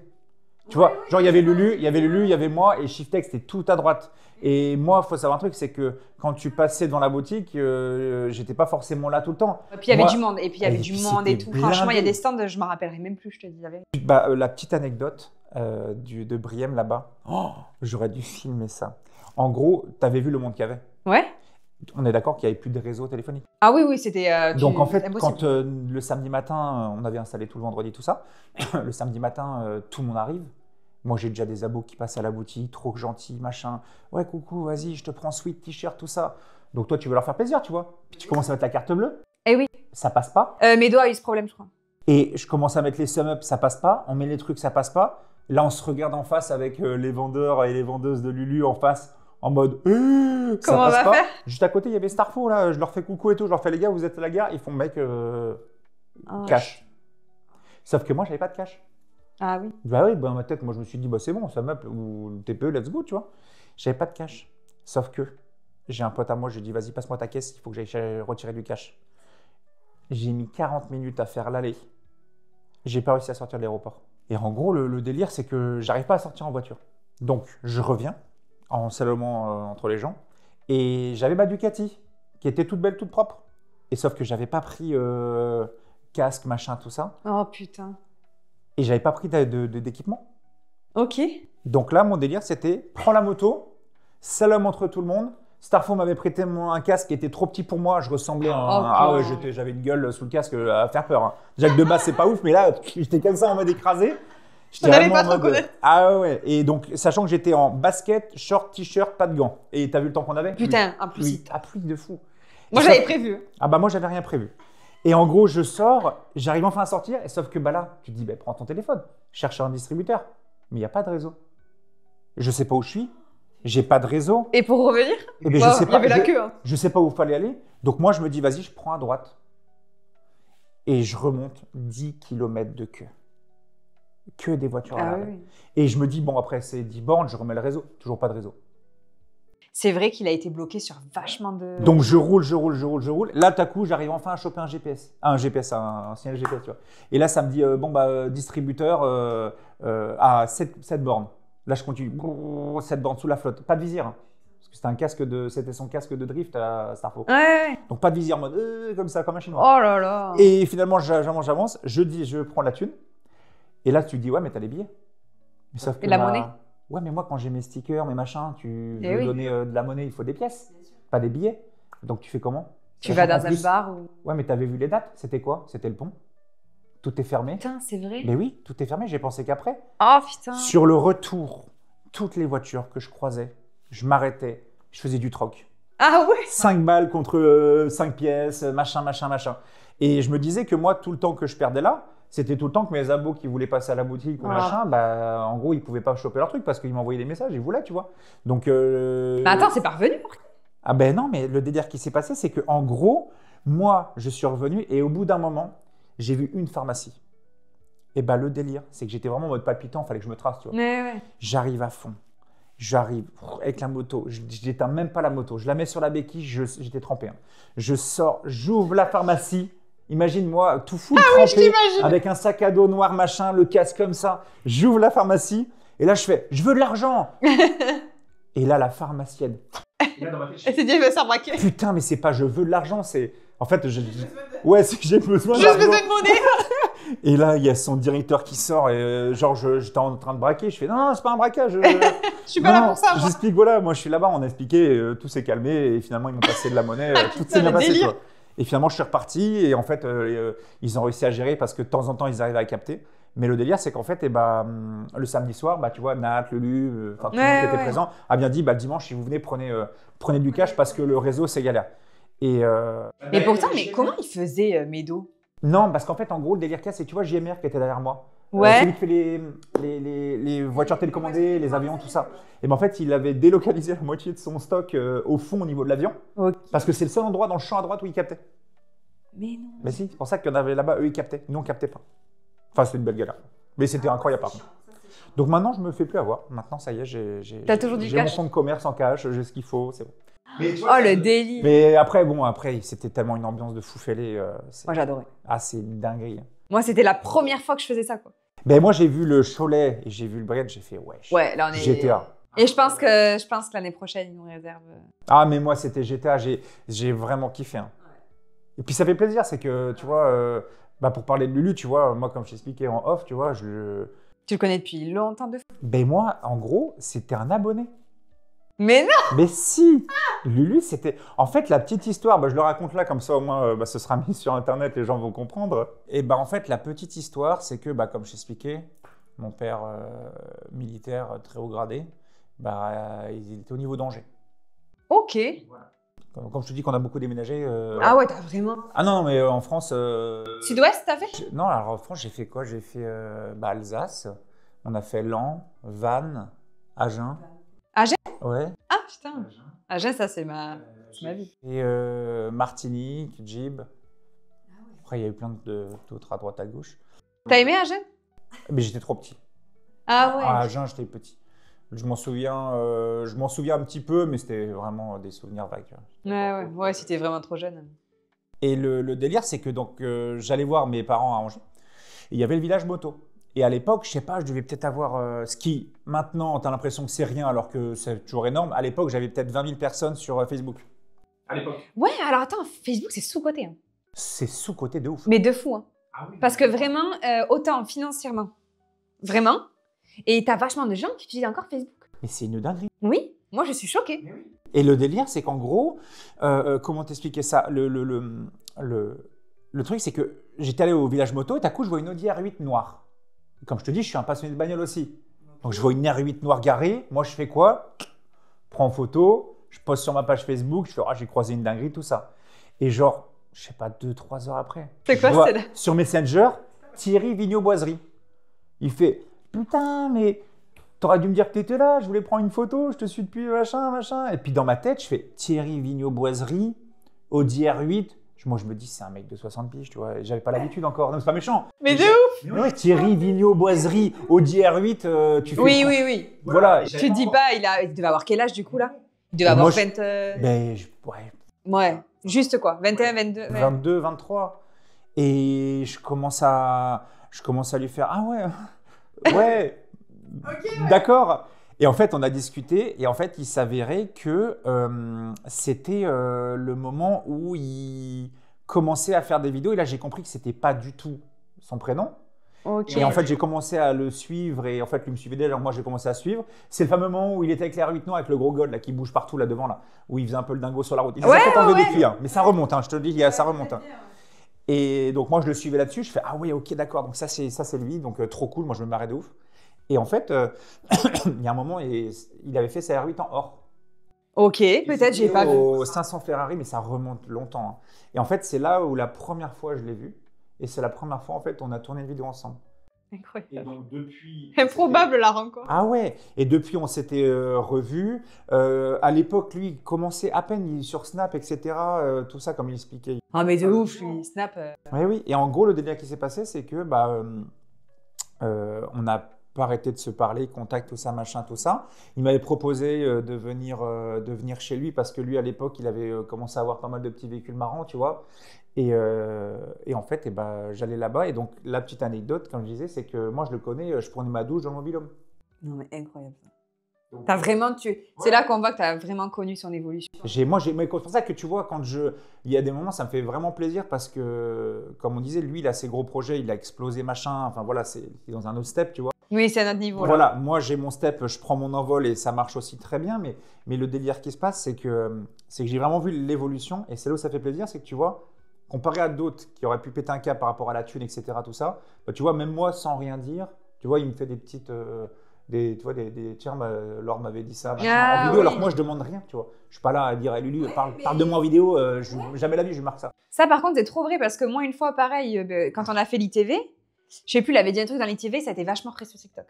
Tu vois, genre il y avait Lulu, il y avait moi et Shiftex, c'était tout à droite. Et moi, il faut savoir un truc, c'est que quand tu passais devant la boutique, j'étais pas forcément là tout le temps. Et puis il y avait Moi- du monde. Et puis il y avait et du puis monde et c'était tout. Franchement, il y a blindé. des stands, je m'en rappellerai même plus, je te dis la vérité. Bah, la petite anecdote de Briem là-bas, j'aurais dû filmer ça. En gros, tu avais vu le monde qu'il y avait. Ouais. On est d'accord qu'il n'y avait plus de réseau téléphonique. Ah oui, oui, c'était. Donc en fait, impossible. quand le samedi matin, on avait installé tout le vendredi, tout ça, le samedi matin, tout le monde arrive. Moi, j'ai déjà des abos qui passent à la boutique, trop gentils, machin. Ouais, coucou, vas-y, je te prends sweat, t-shirt, tout ça. Donc toi, tu veux leur faire plaisir, tu vois. Puis tu commences à mettre la carte bleue. Eh oui. Ça passe pas. Mes doigts ont eu ce problème, je crois. Et je commence à mettre les sum up, ça passe pas. On met les trucs, ça passe pas. Là, on se regarde en face avec les vendeurs et les vendeuses de Lulu en face, en mode ça Comment on passe va pas. faire? Juste à côté, il y avait Starfo, là. Je leur fais coucou et tout. Je leur fais les gars, vous êtes à la gare. Ils font mec, Oh, cash. Sauf que moi, j'avais pas de cash. Ah oui. Bah oui, dans ma tête, moi, je me suis dit, bah c'est bon, sum up ou le TPE, let's go, tu vois. J'avais pas de cash. Sauf que j'ai un pote à moi, je lui ai dit, vas-y, passe-moi ta caisse, il faut que j'aille retirer du cash. J'ai mis 40 minutes à faire l'aller. J'ai pas réussi à sortir de l'aéroport. Et en gros, le délire, c'est que j'arrive pas à sortir en voiture. Donc, je reviens en salomon entre les gens. Et j'avais ma Ducati, qui était toute belle, toute propre. Et sauf que j'avais pas pris casque, machin, tout ça. Oh putain. Et j'avais pas pris d'équipement. Ok. Donc là, mon délire, c'était prends la moto, slalom entre tout le monde. Starfo m'avait prêté un casque qui était trop petit pour moi. Je ressemblais à un. Ah ouais, j'avais une gueule sous le casque à faire peur. Hein. Déjà que de base, c'est pas ouf, mais là, j'étais comme ça en mode écrasé. On n'allait vraiment pas en trop mode- connaître. Ah ouais. Et donc, sachant que j'étais en basket, short, t-shirt, pas de gants. Et t'as vu le temps qu'on avait? Putain, en plus. Oui, à pluie de fou. Moi, Et ça- j'avais prévu. Ah bah moi, j'avais rien prévu. Et en gros, je sors, j'arrive enfin à sortir, et sauf que bah là, tu te dis, bah, prends ton téléphone, cherche un distributeur. Mais il n'y a pas de réseau. Je sais pas où je suis, j'ai pas de réseau. Et pour revenir, Et ben, bah, je sais il y pas, avait la queue. Hein. je sais pas où il fallait aller. Donc moi, je me dis, vas-y, je prends à droite. Et je remonte 10 km de queue. Que des voitures à Ah l'arrêt. oui. Et je me dis, bon, après, c'est 10 bornes, je remets le réseau. Toujours pas de réseau. C'est vrai qu'il a été bloqué sur vachement de. Donc je roule. Là, tout à coup, j'arrive enfin à choper un GPS. Un signal GPS, tu vois. Et là, ça me dit, bon, bah, distributeur, à 7 bornes. Là, je continue. 7 bornes sous la flotte. Pas de visière. Hein. Parce que c'était son casque de drift à Starfo. Ouais. Donc pas de visière en mode comme ça, comme un chinois. Oh là là. Et finalement, j'avance. Je prends la thune. Et là, tu te dis, ouais, mais t'as les billets. Mais sauf que Et la monnaie. Ouais, mais moi, quand j'ai mes stickers, mes machins, tu Eh veux oui. donner de la monnaie, il faut des pièces, pas des billets. Donc tu fais comment? Tu vas Sachant dans qu'en un plus- bar ou. Ouais, mais t'avais vu les dates? C'était quoi? C'était le pont. Tout est fermé. Putain, c'est vrai. Mais oui, tout est fermé. J'ai pensé qu'après. Oh putain. Sur le retour, toutes les voitures que je croisais, je m'arrêtais, je faisais du troc. Ah ouais. 5 balles contre 5 pièces, machin. Et je me disais que moi, tout le temps que je perdais là, c'était tout le temps que mes abos qui voulaient passer à la boutique ou Ah. machin, bah, en gros, ils pouvaient pas choper leur truc parce qu'ils m'envoyaient des messages, ils voulaient, tu vois. Donc. Mais attends, c'est pas revenu. Ah ben non, mais le délire qui s'est passé, c'est que en gros, moi, je suis revenu et au bout d'un moment, j'ai vu une pharmacie. Et ben le délire, c'est que j'étais vraiment en mode palpitant, il fallait que je me trace, tu vois. Ouais. J'arrive à fond. J'arrive avec la moto, j'éteins même pas la moto, je la mets sur la béquille, j'étais trempé. Hein. Je sors, j'ouvre la pharmacie, imagine-moi tout full trempé, avec un sac à dos noir machin, le casque comme ça. J'ouvre la pharmacie et là je fais, je veux de l'argent. Et là la pharmacienne. Et là, dans ma tête, je Et c'est dit, il va s'arbraquer. putain, mais c'est pas je veux de l'argent, c'est. En fait, ouais, c'est que j'ai besoin Juste d'argent. besoin de monnaie. Et là, il y a son directeur qui sort et genre, j'étais en train de braquer. Je fais non, c'est pas un braquage. Je suis pas là Non, pour ça. moi. J'explique, voilà, moi je suis là-bas, on a expliqué, tout s'est calmé et finalement ils m'ont passé de la monnaie, Ah, tout putain, s'est bien le passé. délire. Quoi. Et finalement, je suis reparti et en fait, ils ont réussi à gérer parce que de temps en temps, ils arrivaient à capter. Mais le délire, c'est qu'en fait, le samedi soir, tu vois, Nat, Lulu, tout le monde qui était présent a bien dit, dimanche, si vous venez, prenez du cash parce que le réseau, c'est galère. Et, Mais pourtant, mais comment il faisait Médo? non, parce qu'en fait, en gros, le délire qu'il y a, c'est, tu vois, JMR qui était derrière moi. Ouais. Celui qui fait les voitures télécommandées, les avions, tout ça. Et ben en fait, il avait délocalisé la moitié de son stock au fond au niveau de l'avion. Ok. Parce que c'est le seul endroit dans le champ à droite où il captait. Mais non. Mais si, c'est pour ça qu'il y en avait là-bas, eux, ils captaient. Nous, on captait pas. Enfin, c'était une belle galère. Mais c'était incroyable, par contre. Donc maintenant, je me fais plus avoir. Maintenant, ça y est, T'as toujours du j'ai mon cash. compte commerce en cash, j'ai ce qu'il faut, c'est bon. Oh le délire. Mais après, c'était tellement une ambiance de fou fêlé. Moi j'adorais. Ah, c'est une dinguerie. Moi c'était la première fois que je faisais ça quoi. Ben moi, j'ai vu le Cholet et j'ai vu le Bred, j'ai fait wesh. Ouais, là on est. GTA. Et je pense que l'année prochaine ils nous réservent. Ah, mais moi, c'était GTA, j'ai vraiment kiffé. Hein. Et puis, ça fait plaisir, c'est que, tu vois, pour parler de Lulu, tu vois, moi, comme je t'expliquais en off, tu vois, Tu le connais depuis longtemps de fou. Ben moi, en gros, c'était un abonné. Mais non. Mais si Lulu, c'était... En fait, la petite histoire, je le raconte là, comme ça, au moins, ce sera mis sur Internet, les gens vont comprendre. Et en fait, la petite histoire, c'est que, comme je t'expliquais, mon père militaire très haut gradé, il était au niveau d'Angers. Ok. Comme je te dis qu'on a beaucoup déménagé. Ah ouais, t'as vraiment. Ah non, mais en France... Sud-Ouest t'as fait? Non, alors en France, j'ai fait quoi? J'ai fait Alsace, on a fait Laon, Vannes, Agen. Agen? Ouais. Ah putain. Agen ça c'est ma vie. Et Martinique, Djib. Après, il y a eu plein d'autres à droite, à gauche. T'as aimé Agen? Mais j'étais trop petit. Ah ouais. À Agen, j'étais petit. Je m'en souviens un petit peu, mais c'était vraiment des souvenirs vagues. Ouais, si t'es vraiment trop jeune. Et le délire, c'est que donc j'allais voir mes parents à Angers. Et il y avait le village moto. Et à l'époque, je sais pas, je devais peut-être avoir ce qui, maintenant, tu as l'impression que c'est rien alors que c'est toujours énorme. À l'époque, j'avais peut-être 20 000 personnes sur Facebook. À l'époque. Ouais, alors attends, Facebook c'est sous-côté. Hein. C'est sous-côté de ouf. Mais de fou. Hein. Ah oui, Parce que vraiment, autant financièrement, vraiment, et t'as vachement de gens qui utilisent encore Facebook. Mais c'est une dinguerie. Oui, moi je suis choquée. Et le délire, c'est qu'en gros, comment t'expliquer ça? Le truc, c'est que j'étais allé au village moto et d'un coup, je vois une Audi R8 noire. Comme je te dis, je suis un passionné de bagnole aussi. Donc, je vois une R8 noire garée. Moi, je fais quoi? Prends en photo, je poste sur ma page Facebook, je fais j'ai croisé une dinguerie, tout ça. Et genre, je sais pas, 2-3 heures après, C'est quoi, je vois c'est là? sur Messenger, Thierry Vigneault-Boiserie. Il fait putain, mais t'aurais dû me dire que t'étais là, je voulais prendre une photo, je te suis depuis machin. Et puis dans ma tête, je fais Thierry Vigneault-Boiserie, Audi R8. Moi, je me dis, c'est un mec de 60 piges, tu vois. J'avais pas l'habitude encore. Non, c'est pas méchant. Mais de ouf! Mais ouais, Thierry Vigneault-Boiserie, Audi R8, tu fais. Oui. Voilà. Tu te dis pas, il devait avoir quel âge du coup là? Il devait avoir 20. Ben, Ouais, juste quoi, 21, 22. Ouais. 22, 23. Et je commence à lui faire, ah ouais, Ouais, d'accord. Et en fait, on a discuté et en fait, il s'avérait que c'était le moment où il commençait à faire des vidéos et là, j'ai compris que c'était pas du tout son prénom. Ok. Et en fait, j'ai commencé à le suivre et en fait, lui me suivait déjà, alors moi, j'ai commencé à suivre. C'est le fameux moment où il était avec les R8 noirs avec le gros god là, qui bouge partout là devant, là, où il faisait un peu le dingo sur la route. Il les a peut-être enlevés depuis, hein, mais ça remonte, hein, je te le dis, ça remonte. Hein. Et donc, moi, je le suivais là-dessus. Je fais, ah oui, ok, d'accord. Donc, ça, c'est lui. Donc, trop cool. Moi, je me marrais de ouf. Et en fait, il y a un moment, il avait fait sa R8 en or. Ok, peut-être, j'ai pas vu. Au 500 Ferrari, mais ça remonte longtemps. Hein. Et en fait, c'est là où la première fois, je l'ai vu. Et c'est la première fois, en fait, on a tourné une vidéo ensemble. Et Incroyable. donc, depuis. Improbable la rencontre. Ah ouais. Et depuis, on s'était revus. À l'époque, lui, il commençait à peine sur Snap, etc. Tout ça, comme il expliquait. Ah, mais de ouf, lui, Snap. Oui, oui. Et en gros, le délire qui s'est passé, c'est que on n'a pas arrêté de se parler, contact, tout ça, machin, tout ça. Il m'avait proposé de venir chez lui parce que lui, à l'époque, il avait commencé à avoir pas mal de petits véhicules marrants, tu vois. Et en fait, j'allais là-bas. Et donc, la petite anecdote, comme je disais, c'est que moi, je le connais, je prenais ma douche dans le mobil-home. Non, mais incroyable ça. T'as vraiment C'est là qu'on voit que tu as vraiment connu son évolution. Mais c'est pour ça que tu vois, il y a des moments, ça me fait vraiment plaisir parce que, comme on disait, lui, il a ses gros projets, il a explosé, machin. Enfin voilà, il est dans un autre step, tu vois. Oui, c'est à notre niveau. Voilà, moi j'ai mon step, je prends mon envol et ça marche aussi très bien. Mais le délire qui se passe, c'est que j'ai vraiment vu l'évolution et c'est là où ça fait plaisir, c'est que tu vois, comparé à d'autres qui auraient pu péter un câble par rapport à la thune, etc., tout ça, tu vois, même moi, sans rien dire, tu vois, il me fait des petites. Tiens, Laure m'avait dit ça machin, en vidéo, alors que moi je demande rien, tu vois. Je suis pas là à dire, Lulu, parle de moi en vidéo, jamais la vie je marque ça. Ça par contre c'est trop vrai parce que moi une fois pareil, quand on a fait l'ITV, je sais plus, il avait dit un truc dans l'ITV, ça a été vachement repris sur TikTok.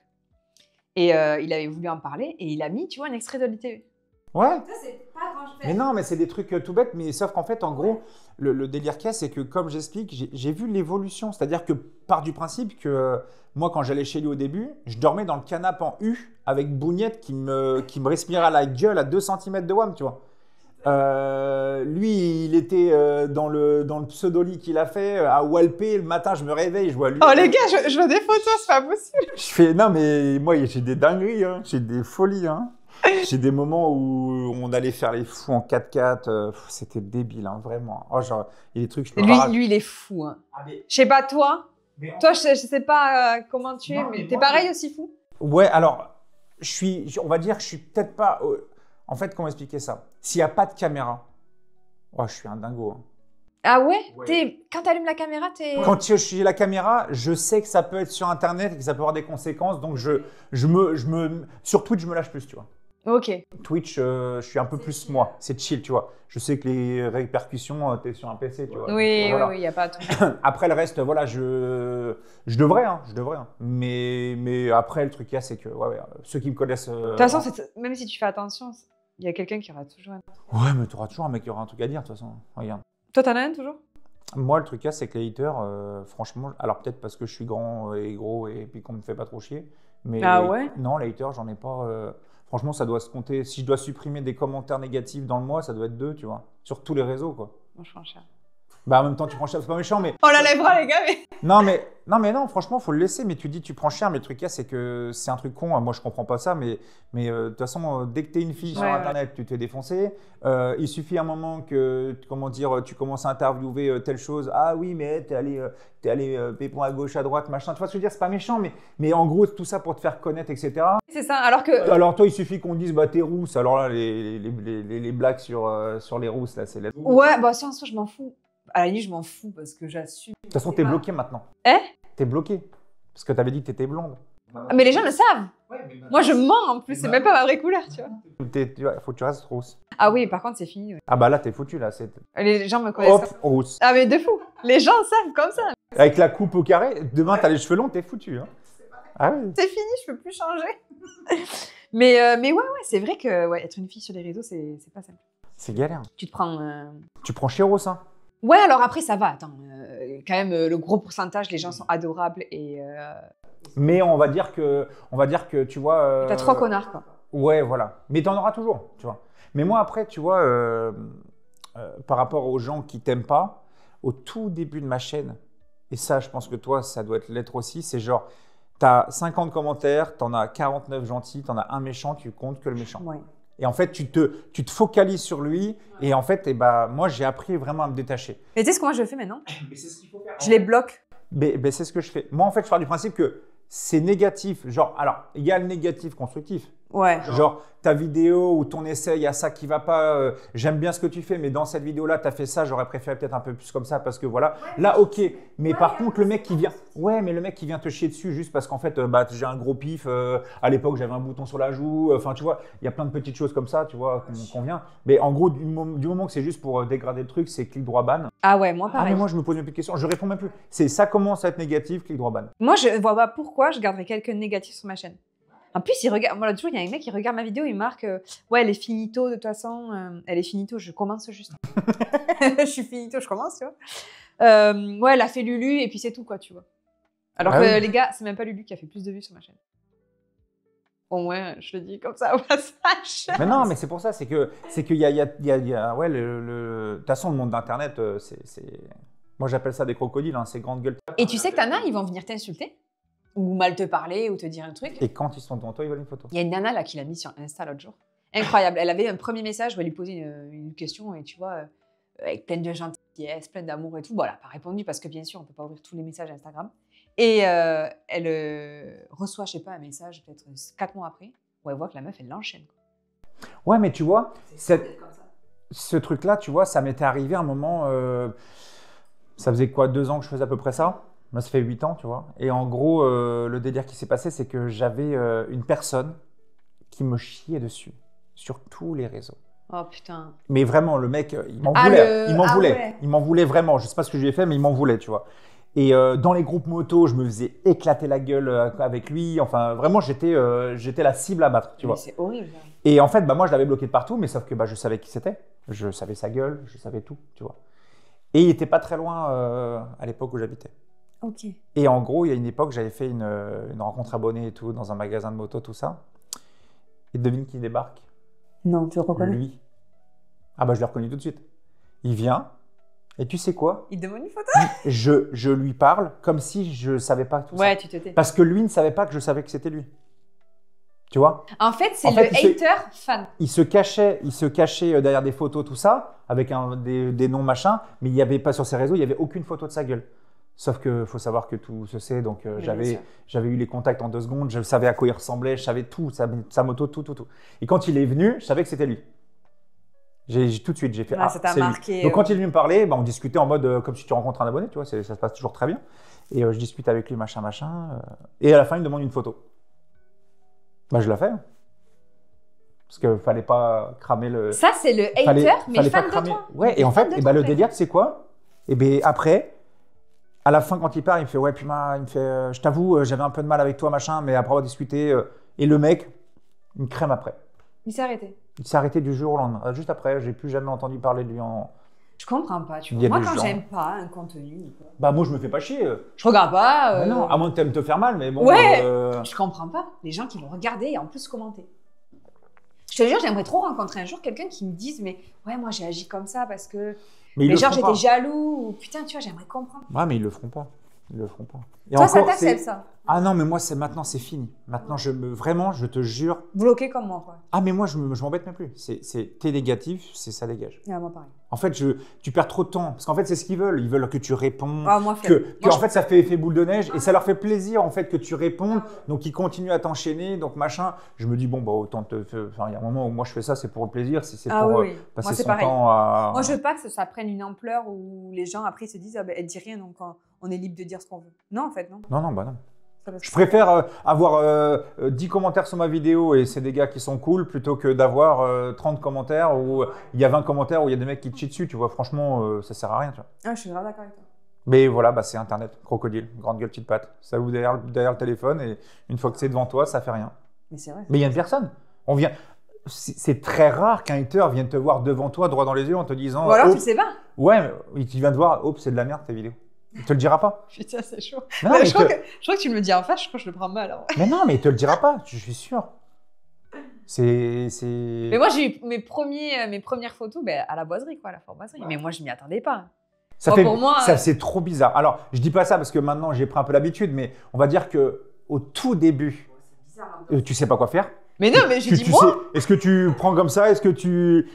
Et il avait voulu en parler et il a mis, tu vois, un extrait de l'ITV. Ouais. Ça c'est pas grand chose. Mais non, mais c'est des trucs tout bêtes, mais sauf qu'en fait, en gros, le délire qu'il y a, c'est que comme j'explique, j'ai vu l'évolution. C'est-à-dire que part du principe que moi, quand j'allais chez lui au début, je dormais dans le canapé en U avec Bougnette qui me respirait à la gueule à 2 cm de WAM, tu vois. Lui, il était dans le pseudo-lit qu'il a fait à Walpé. Le matin, je me réveille, je vois lui. Oh les gars, je vois des photos, c'est pas possible. Je fais, non, mais moi, j'ai des dingueries, hein, j'ai des folies, hein. J'ai des moments où on allait faire les fous en 4x4, c'était débile, hein, vraiment. Oh, genre, il y a des trucs, je peux pas... Lui, il est fou. Hein. Je sais pas, toi, je sais pas comment tu es, mais t'es pareil aussi fou. Ouais, alors, on va dire que je suis peut-être pas... En fait, comment expliquer ça? S'il n'y a pas de caméra, je suis un dingo. Hein. Ah ouais. Quand tu allumes la caméra, t'es... Quand je suis la caméra, je sais que ça peut être sur Internet et que ça peut avoir des conséquences, donc sur Twitch, je me lâche plus, tu vois. Ok. Twitch, je suis un peu plus moi. C'est chill, tu vois. Je sais que les répercussions, t'es sur un PC, tu vois. Oui, voilà. oui, il n'y a pas tout. Après, le reste, voilà, je devrais. Hein. Mais après, le truc qu'il y a, c'est que ceux qui me connaissent... De toute façon, même si tu fais attention, il y a quelqu'un qui aura toujours un... Ouais, mais tu auras toujours un mec qui aura un truc à dire, de toute façon. Regarde. Toi, t'en as un toujours? Moi, le truc qu'il y a, c'est que les haters, franchement... Alors, peut-être parce que je suis grand et gros et puis qu'on me fait pas trop chier. Mais ouais? Non, les haters, j'en ai pas... Franchement, ça doit se compter. Si je dois supprimer des commentaires négatifs dans le mois, ça doit être 2, tu vois. Sur tous les réseaux, quoi. Moi, je prends cher. Bah, en même temps, tu prends cher, c'est pas méchant, mais... On l'enlèvera, les gars, mais... Non, franchement, faut le laisser. Mais tu dis, tu prends cher, mais le truc qu'il y a, c'est que c'est un truc con. Moi, je comprends pas ça, mais de toute façon, dès que t'es une fille sur Internet, tu te fais défoncer. Il suffit un moment que, tu commences à interviewer telle chose. Ah oui, mais t'es allé pépon à gauche, à droite, machin. Tu vois ce que je veux dire? C'est pas méchant, mais en gros, tout ça pour te faire connaître, etc. C'est ça, alors que... Alors toi, il suffit qu'on dise, t'es rousse. Alors là, les blagues sur les rousses, là, c'est... Ouais, bah si, en soi, je m'en fous. À la limite, je m'en fous parce que j'assume. De toute façon, t'es bloqué maintenant. T'es bloqué. Parce que t'avais dit que t'étais blonde. Mais les gens le savent. Moi, je mens en plus. C'est même pas ma vraie couleur, tu vois. Faut que tu restes rousse. Ah oui, par contre, c'est fini. Ouais. Ah bah là, t'es foutu, là. Les gens me connaissent. Hop, rousse. Ah mais de fou. Les gens savent comme ça. Avec la coupe au carré, demain, t'as les cheveux longs, t'es foutu. Hein. Ah oui. C'est fini, je peux plus changer. mais ouais, c'est vrai que être une fille sur les réseaux, c'est pas simple. C'est galère. Tu te prends... Tu prends Chéros, hein. Ouais, alors après, ça va. Attends, quand même, le gros pourcentage, les gens sont adorables et... Mais on va dire que tu vois... T'as 3 connards, quoi. Ouais, voilà. Mais t'en auras toujours, tu vois. Mais moi, après, tu vois, par rapport aux gens qui t'aiment pas, au tout début de ma chaîne, et ça, je pense que toi, ça doit être l'être aussi, c'est genre, tu as 50 commentaires, tu en as 49 gentils, tu en as un méchant, tu comptes que le méchant. Ouais. Et en fait, tu te focalises sur lui. Et en fait, moi, j'ai appris vraiment à me détacher. Mais tu sais ce que moi je fais maintenant? Mais c'est ce qu'il faut faire. Je les bloque. Mais c'est ce que je fais. Moi, en fait, je pars du principe que c'est négatif. Genre, alors, il y a le négatif constructif. Ouais. Genre, ta vidéo ou ton essai, il y a ça qui va pas. J'aime bien ce que tu fais, mais dans cette vidéo-là, tu as fait ça. J'aurais préféré peut-être un peu plus comme ça parce que voilà. Là, ok. Mais par contre, le mec qui vient. Ouais, mais le mec qui vient te chier dessus juste parce qu'en fait, j'ai un gros pif. À l'époque, j'avais un bouton sur la joue. Enfin, tu vois, il y a plein de petites choses comme ça, tu vois, qu'on vient. Mais en gros, du moment que c'est juste pour dégrader le truc, c'est clic droit ban. Ah ouais, moi Ah, pareil. mais moi, je me pose même plus de questions. Je réponds même plus. Ça commence à être négatif, clic droit ban. Moi, je vois pas pourquoi je garderais quelqu'un de négatif sur ma chaîne. En plus, il regarde. Moi, l'autre jour, il y a un mec qui regarde ma vidéo, il marque ouais, elle est finito, de toute façon. Elle est finito, je commence juste. Je suis finito, je commence, tu vois. Ouais, elle a fait Lulu et puis c'est tout, quoi, tu vois. Alors Ah que oui. les gars, c'est même pas Lulu qui a fait plus de vues sur ma chaîne. Au moins, je le dis comme ça au passage. Mais non, mais c'est pour ça, c'est qu'il y a ouais, de toute façon, le monde d'Internet, moi j'appelle ça des crocodiles, hein, c'est grande gueule. Et tu sais que t'en as, ils vont venir t'insulter ou mal te parler ou te dire un truc. Et quand ils sont devant toi, ils veulent une photo. Il y a une nana là qui l'a mis sur Insta l'autre jour. Incroyable. Elle avait un premier message où elle lui posait une question et tu vois, avec plein de gentillesse, plein d'amour et tout. Bon, elle n'a pas répondu parce que bien sûr, on ne peut pas ouvrir tous les messages Instagram. Et elle reçoit, je sais pas, un message peut-être 4 mois après où elle voit que la meuf, elle l'enchaîne. Ouais, mais tu vois, Comme ça. ce truc-là, tu vois, ça m'était arrivé à un moment, ça faisait quoi, 2 ans que je faisais à peu près ça? Moi, ça fait 8 ans, tu vois. Et en gros, le délire qui s'est passé, c'est que j'avais une personne qui me chiait dessus sur tous les réseaux. Oh putain. Mais vraiment, le mec, il m'en Ah, voulait. Il m'en ah voulait. ouais. Il m'en voulait vraiment. Je sais pas ce que je lui ai fait, mais il m'en voulait, tu vois. Et dans les groupes moto, je me faisais éclater la gueule avec lui. Enfin, vraiment, j'étais la cible à battre, tu Mais vois. c'est horrible. Ça. Et en fait, moi, je l'avais bloqué de partout, mais sauf que je savais qui c'était. Je savais sa gueule, je savais tout, tu vois. Et il était pas très loin à l'époque où j'habitais. Ok. Et en gros, il y a une époque, j'avais fait une rencontre abonnée et tout, dans un magasin de moto, tout ça. Et devine qui débarque? Non, tu le reconnais? Lui. Ah je l'ai reconnu tout de suite. Il vient, et tu sais quoi? Il te demande une photo? Je lui parle comme si je savais pas tout ça. Ouais, tu te tais. Parce que lui ne savait pas que je savais que c'était lui. Tu vois? En fait, c'est En fait, le hater fan. Il se cachait derrière des photos, tout ça, avec des noms machin, mais il n'y avait pas sur ses réseaux, il n'y avait aucune photo de sa gueule. Sauf qu'il faut savoir que tout se sait, donc bien sûr. j'avais eu les contacts en 2 secondes, je savais à quoi il ressemblait, je savais tout, sa moto, tout. Et quand il est venu, je savais que c'était lui. Tout de suite, j'ai fait Ah, ça t'a c'est lui. marqué. Donc quand il est venu me parler, on discutait en mode comme si tu rencontres un abonné, tu vois, ça se passe toujours très bien. Et je discute avec lui, machin. Et à la fin, il me demande une photo. Je la fais. Parce qu'il fallait pas cramer le. Ça, c'est le hater, mais fallait pas fan de cramer. toi. Ouais, Il et est en fan fait, de toi, le en fait. délire, c'est quoi? Et bien après, à la fin, quand il part, il me fait ouais, Puma, il me fait je t'avoue, j'avais un peu de mal avec toi, machin, mais après avoir discuté, et le mec, il me crème après. Il s'est arrêté. Il s'est arrêté du jour au lendemain. Juste après, j'ai plus jamais entendu parler de lui en. Je comprends pas, tu Il y vois. a Moi, des quand gens- j'aime pas un contenu, quoi, Moi, je me fais pas chier. je regarde pas. Mais non, à moins que t'aimes te faire mal, mais bon. Ouais. Je comprends pas les gens qui vont regarder et en plus commenter. Je te jure, j'aimerais trop rencontrer un jour quelqu'un qui me dise mais ouais, moi j'ai agi comme ça parce que Mais ils mais le genre feront j'étais jaloux ou putain, tu vois, j'aimerais comprendre. pas. Ouais, mais ils le feront pas. Ils le feront pas. Et Toi, ça encore, t'accepte ça? Ah non, mais moi, maintenant, c'est fini. Maintenant, vraiment, je te jure. Bloqué comme moi, quoi. Ah, mais moi, je m'embête même plus. T'es négatif, ça dégage. Ah, moi pareil. En fait, tu perds trop de temps. Parce qu'en fait, c'est ce qu'ils veulent. Ils veulent que tu réponds. Ah, moi, flemme. En fait, ça fait effet boule de neige. Et ça leur fait plaisir, en fait, que tu répondes. Donc, ils continuent à t'enchaîner. Donc, machin. Je me dis, bon, autant Enfin, il y a un moment où moi, je fais ça, c'est pour le plaisir. C'est Ah pour oui, oui. passer Moi, c'est son pareil. temps à. Moi, je veux pas que ça prenne une ampleur où les gens après se disent ah ben elle dit rien donc on est libre de dire ce qu'on veut. Non, en fait, non. Non, non. Ça va- Je préfère avoir 10 commentaires sur ma vidéo et c'est des gars qui sont cool plutôt que d'avoir 30 commentaires où il y a 20 commentaires où il y a des mecs qui te chient dessus, tu vois. Franchement, ça sert à rien, tu vois. Ah, je suis grave d'accord avec toi. Mais voilà, c'est Internet, crocodile, grande gueule, petite patte. Ça ouvre derrière le téléphone et une fois que c'est devant toi, ça fait rien. Mais c'est vrai. Mais il y a une personne. C'est très rare qu'un hater vienne te voir devant toi, droit dans les yeux, en te disant Ou alors tu oh, le sais pas. ouais, il vient te voir, oh, c'est de la merde tes vidéos. Il te le dira pas. Putain, c'est chaud. Non, Ouais, mais je crois que tu me le dis en face, je crois que je le prends mal. Alors. Mais non, mais il te le dira pas, je suis sûr. C'est. Mais moi, j'ai eu mes premières photos à la boiserie, quoi, à la Fort Boiserie. Mais moi, je m'y attendais pas. Ça Bon, fait, pour moi, ça, c'est trop bizarre. Alors, je dis pas ça parce que maintenant j'ai pris un peu l'habitude, mais on va dire que au tout début, tu sais pas quoi faire. Mais non, mais j'ai dit moi. Est-ce que tu prends comme ça? Est-ce que tu...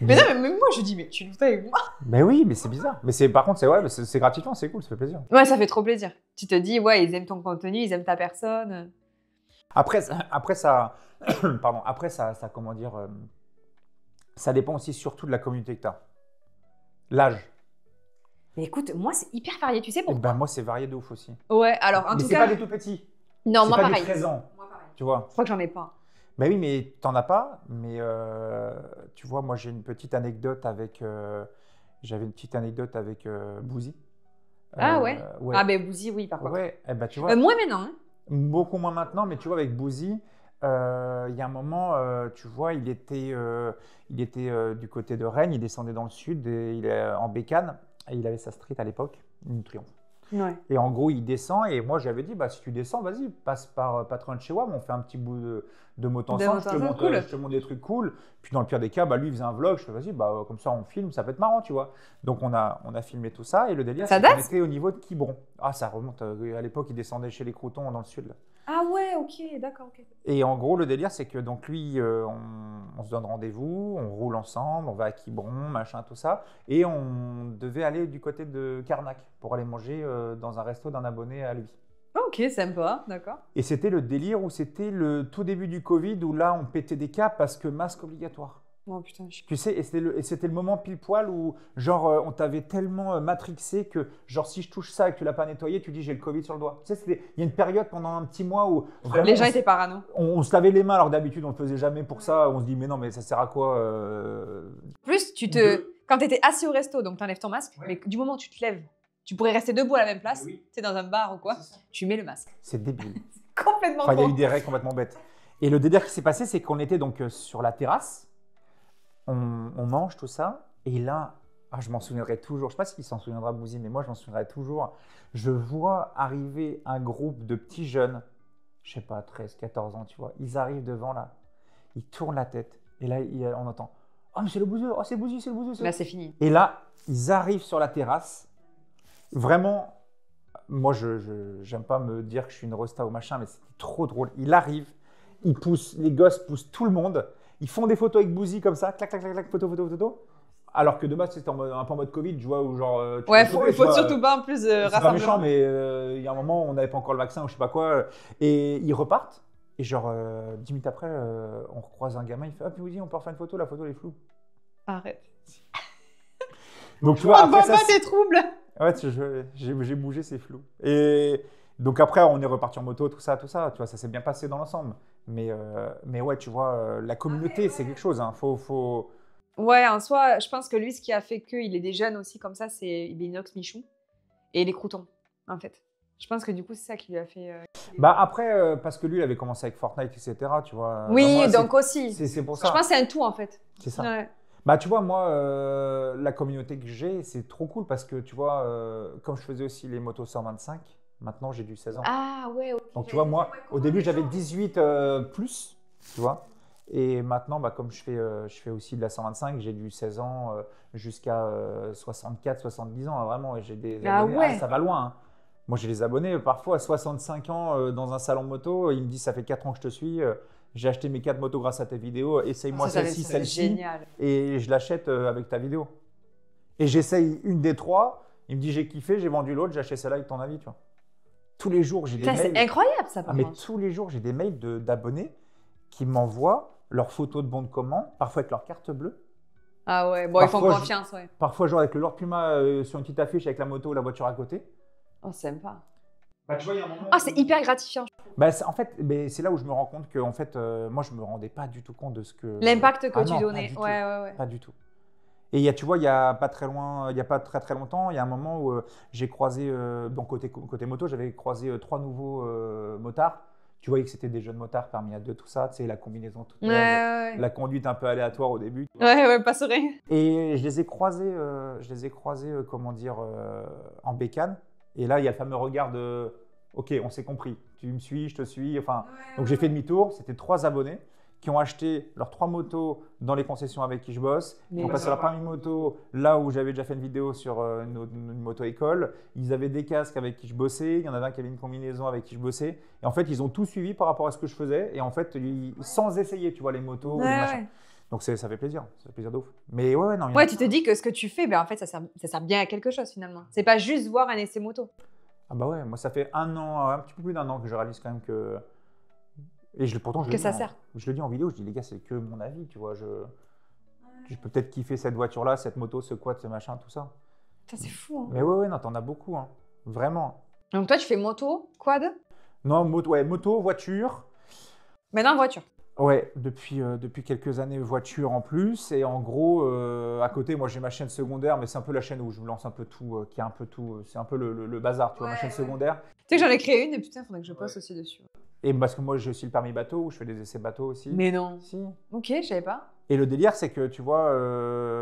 Mais non, mais même moi, je dis, mais tu le fais avec moi. Mais oui, mais c'est bizarre. Mais par contre, c'est gratifiant, c'est cool, ça fait plaisir. Ouais, ça fait trop plaisir. Tu te dis, ouais, ils aiment ton contenu, ils aiment ta personne. Après ça, pardon, comment dire, ça dépend aussi surtout de la communauté que tu as. L'âge. Mais écoute, moi, c'est hyper varié, tu sais Et pourquoi? ben moi, c'est varié de ouf aussi. Ouais, alors en Mais tout c'est cas. pas des tout petits. Non, moi C'est pas pareil. des 13 ans, Moi pareil. tu vois. Je crois que j'en ai pas. Ben oui, mais t'en as pas. Mais tu vois, moi, j'ai une petite anecdote avec. J'avais une petite anecdote avec Bouzy. Ah ouais? Ouais. Ah ben Bouzy, oui, par contre. Ouais, eh ben, tu vois. Moi maintenant. Hein. Beaucoup moins maintenant, mais tu vois, avec Bouzy, il y a un moment, tu vois, il était du côté de Rennes, il descendait dans le sud, et il est en bécane, et il avait sa street à l'époque, une Triomphe. Ouais. Et en gros, il descend, et moi, j'avais dit, bah, si tu descends, vas-y, passe par Patron de chez WAM, on fait un petit bout de moto ensemble, je te montre des trucs cool. Puis dans le pire des cas, bah, lui, il faisait un vlog, je fais, vas-y, bah, comme ça, on filme, ça peut être marrant, tu vois. Donc, on a filmé tout ça, et le délire, c'est qu'on était au niveau de Quiberon. Ah, ça remonte, à l'époque, il descendait chez les Croutons, dans le sud, là. Ah ouais, ok, d'accord, ok. Et en gros, le délire, c'est que donc lui, on se donne rendez-vous, on roule ensemble, on va à Quiberon, machin, tout ça. Et on devait aller du côté de Carnac pour aller manger dans un resto d'un abonné à lui. Ok, sympa, d'accord. Et c'était le délire où c'était le tout début du Covid où là, on pétait des câbles parce que masque obligatoire. Oh putain, Tu sais, et c'était le moment pile poil où, genre, on t'avait tellement matrixé que, genre, si je touche ça et que tu l'as pas nettoyé, tu dis j'ai le Covid sur le doigt. Tu sais, il y a une période pendant un petit mois où vraiment. Les gens étaient parano. On se lavait les mains alors que d'habitude on le faisait jamais pour ça. On se dit mais non, mais ça sert à quoi Plus, quand tu étais assis au resto, donc tu enlèves ton masque, mais du moment où tu te lèves, tu pourrais rester debout à la même place, tu es dans un bar ou quoi, tu mets le masque. C'est débile. Complètement Enfin, il y a eu des règles complètement bêtes. Et le délire qui s'est passé, c'est qu'on était donc sur la terrasse. On mange tout ça, et là, je m'en souviendrai toujours, je ne sais pas s'il s'en souviendra Bouzy, mais moi je m'en souviendrai toujours, je vois arriver un groupe de petits jeunes, je sais pas, 13, 14 ans, tu vois, ils arrivent devant là, ils tournent la tête, et là on entend « Oh mais c'est le Bouzeux, oh c'est Bouzy, c'est le Bouzeux !» Là c'est fini. Et là, ils arrivent sur la terrasse, vraiment, moi j'aime pas me dire que je suis une rosta ou machin, mais c'était trop drôle, il arrive, il pousse, les gosses poussent tout le monde. Ils font des photos avec Bouzy comme ça, clac, clac, clac, clac, photo. Alors que de base, c'était un peu en mode Covid, tu vois, où genre. Ouais, il faut surtout pas en plus c'est rassemblement. pas méchant, mais il y a un moment, on n'avait pas encore le vaccin ou je sais pas quoi. Et ils repartent. Et genre, 10 minutes après, on recroise un gamin, il fait ah, puis Bouzy, on peut refaire une photo, la photo elle est floue. Arrête. Donc tu vois, après ça. Pas tes troubles. Ouais, j'ai bougé, c'est flou. Et. Donc après, on est reparti en moto, tout ça, tu vois, ça s'est bien passé dans l'ensemble. Mais ouais, tu vois, la communauté, c'est quelque chose. Hein. Faut... Ouais, en soi, je pense que lui, ce qui a fait qu'il est des jeunes aussi comme ça, c'est Binox, Michou et les Croutons, en fait. Je pense que du coup, c'est ça qui lui a fait... Bah après, parce que lui, il avait commencé avec Fortnite, etc., tu vois. Oui, moi, donc aussi. C'est pour ça. Je pense que c'est un tout, en fait. C'est ça. Ouais. Bah tu vois, moi, la communauté que j'ai, c'est trop cool parce que, tu vois, comme je faisais aussi les motos 125, maintenant, j'ai du 16 ans. Ah ouais, ok. Donc, tu vois, moi, au début, j'avais 18 plus, tu vois. Et maintenant, bah, comme je fais aussi de la 125, j'ai du 16 ans jusqu'à 64, 70 ans, hein, vraiment. Et j'ai des abonnés. Ouais. Ça va loin. Hein. Moi, j'ai des abonnés, parfois à 65 ans dans un salon moto. Ils me disent, ça fait 4 ans que je te suis. J'ai acheté mes 4 motos grâce à tes vidéos. Essaye-moi celle-ci. Génial. Et je l'achète avec ta vidéo. Et j'essaye une des 3. Il me dit, j'ai kiffé, j'ai vendu l'autre, j'ai acheté celle-là avec ton avis, tu vois. Tous les jours, j'ai des mails. C'est incroyable, ça, par mais contre. tous les jours, j'ai des mails d'abonnés qui m'envoient leurs photos de bon de commande, parfois avec leur carte bleue. Ah ouais, bon, Parfois, ils font confiance, ouais. Parfois, genre avec le Lord Puma sur une petite affiche avec la moto ou la voiture à côté. Oh, sympa. Bah, tu vois, il y a un moment. Ah, c'est hyper gratifiant. Bah, en fait, c'est là où je me rends compte que, en fait, moi, je me rendais pas du tout compte de ce que. L'impact que tu non, donnais. Ouais. Pas du tout. Et tu vois, il y a pas très longtemps, il y a un moment où j'ai croisé, donc côté moto, j'avais croisé 3 nouveaux motards. Tu voyais que c'était des jeunes motards parmi les deux, tout ça, tu sais, la combinaison toute neuve, la conduite un peu aléatoire au début. Ouais, pas serein. Et je les ai croisés, comment dire, en bécane. Et là, il y a le fameux regard de « Ok, on s'est compris, tu me suis, je te suis ». Enfin, donc j'ai fait demi-tour, c'était 3 abonnés qui ont acheté leurs 3 motos dans les concessions avec qui je bosse, Mais qui ont passé leur permis moto là où j'avais déjà fait une vidéo sur une moto-école. Ils avaient des casques avec qui je bossais. Il y en avait un qui avait une combinaison avec qui je bossais. Et en fait, ils ont tout suivi par rapport à ce que je faisais. Et en fait, sans essayer, tu vois, les motos, les machins. Ouais. Donc ça fait plaisir. Ça fait plaisir de ouf. Mais ouais, non. Ouais, tu te dis que ce que tu fais, ben, en fait, ça sert bien à quelque chose finalement. C'est pas juste voir un essai moto. Ah bah ouais, moi ça fait un an, un petit peu plus d'1 an que je réalise quand même que… Et pourtant, je Que le dis ça sert. Je le dis en vidéo, je dis les gars, c'est que mon avis, tu vois. Je peux peut-être kiffer cette voiture-là, cette moto, ce quad, ce machin, tout ça. Ça, c'est fou. Hein. Mais ouais, non, t'en as beaucoup, hein. Vraiment. Donc toi, tu fais moto, quad? Non, moto, voiture. Maintenant, voiture. Ouais, depuis quelques années, voiture en plus. Et en gros, à côté, moi j'ai ma chaîne secondaire, mais c'est un peu la chaîne où je me lance un peu tout, qui a un peu tout. C'est un peu le bazar, tu vois, ma chaîne secondaire. Tu sais que j'en ai créé une et putain, faudrait que je poste aussi dessus. Et parce que moi j'ai aussi le permis bateau, où je fais des essais bateau aussi. Mais non. Si. Ok, je savais pas. Et le délire, c'est que tu vois,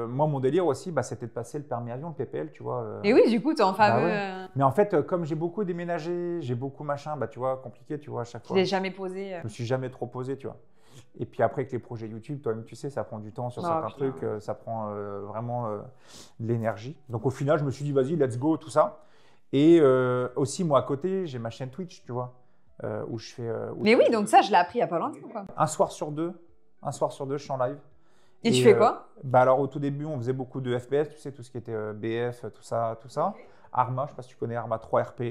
moi mon délire aussi, bah, c'était de passer le permis avion, le PPL, tu vois. Et oui, du coup, t'es en fameux. Ouais. Mais en fait, comme j'ai beaucoup déménagé, j'ai beaucoup machin, bah tu vois, compliqué, tu vois, à chaque Tu fois. l'as jamais posé. Je me suis jamais trop posé, tu vois. Et puis après, avec les projets YouTube, toi-même, tu sais, ça prend du temps sur certains trucs, ça prend vraiment de l'énergie. Donc au final, je me suis dit, vas-y, let's go, tout ça. Et aussi, moi, à côté, j'ai ma chaîne Twitch, tu vois, où je fais… Mais oui, donc ça, je l'ai appris il y a pas longtemps, quoi. Un soir sur deux, je suis en live. Et tu fais quoi? Bah alors, au tout début, on faisait beaucoup de FPS, tu sais, tout ce qui était BF, tout ça. Arma, je sais pas si tu connais Arma 3 RP.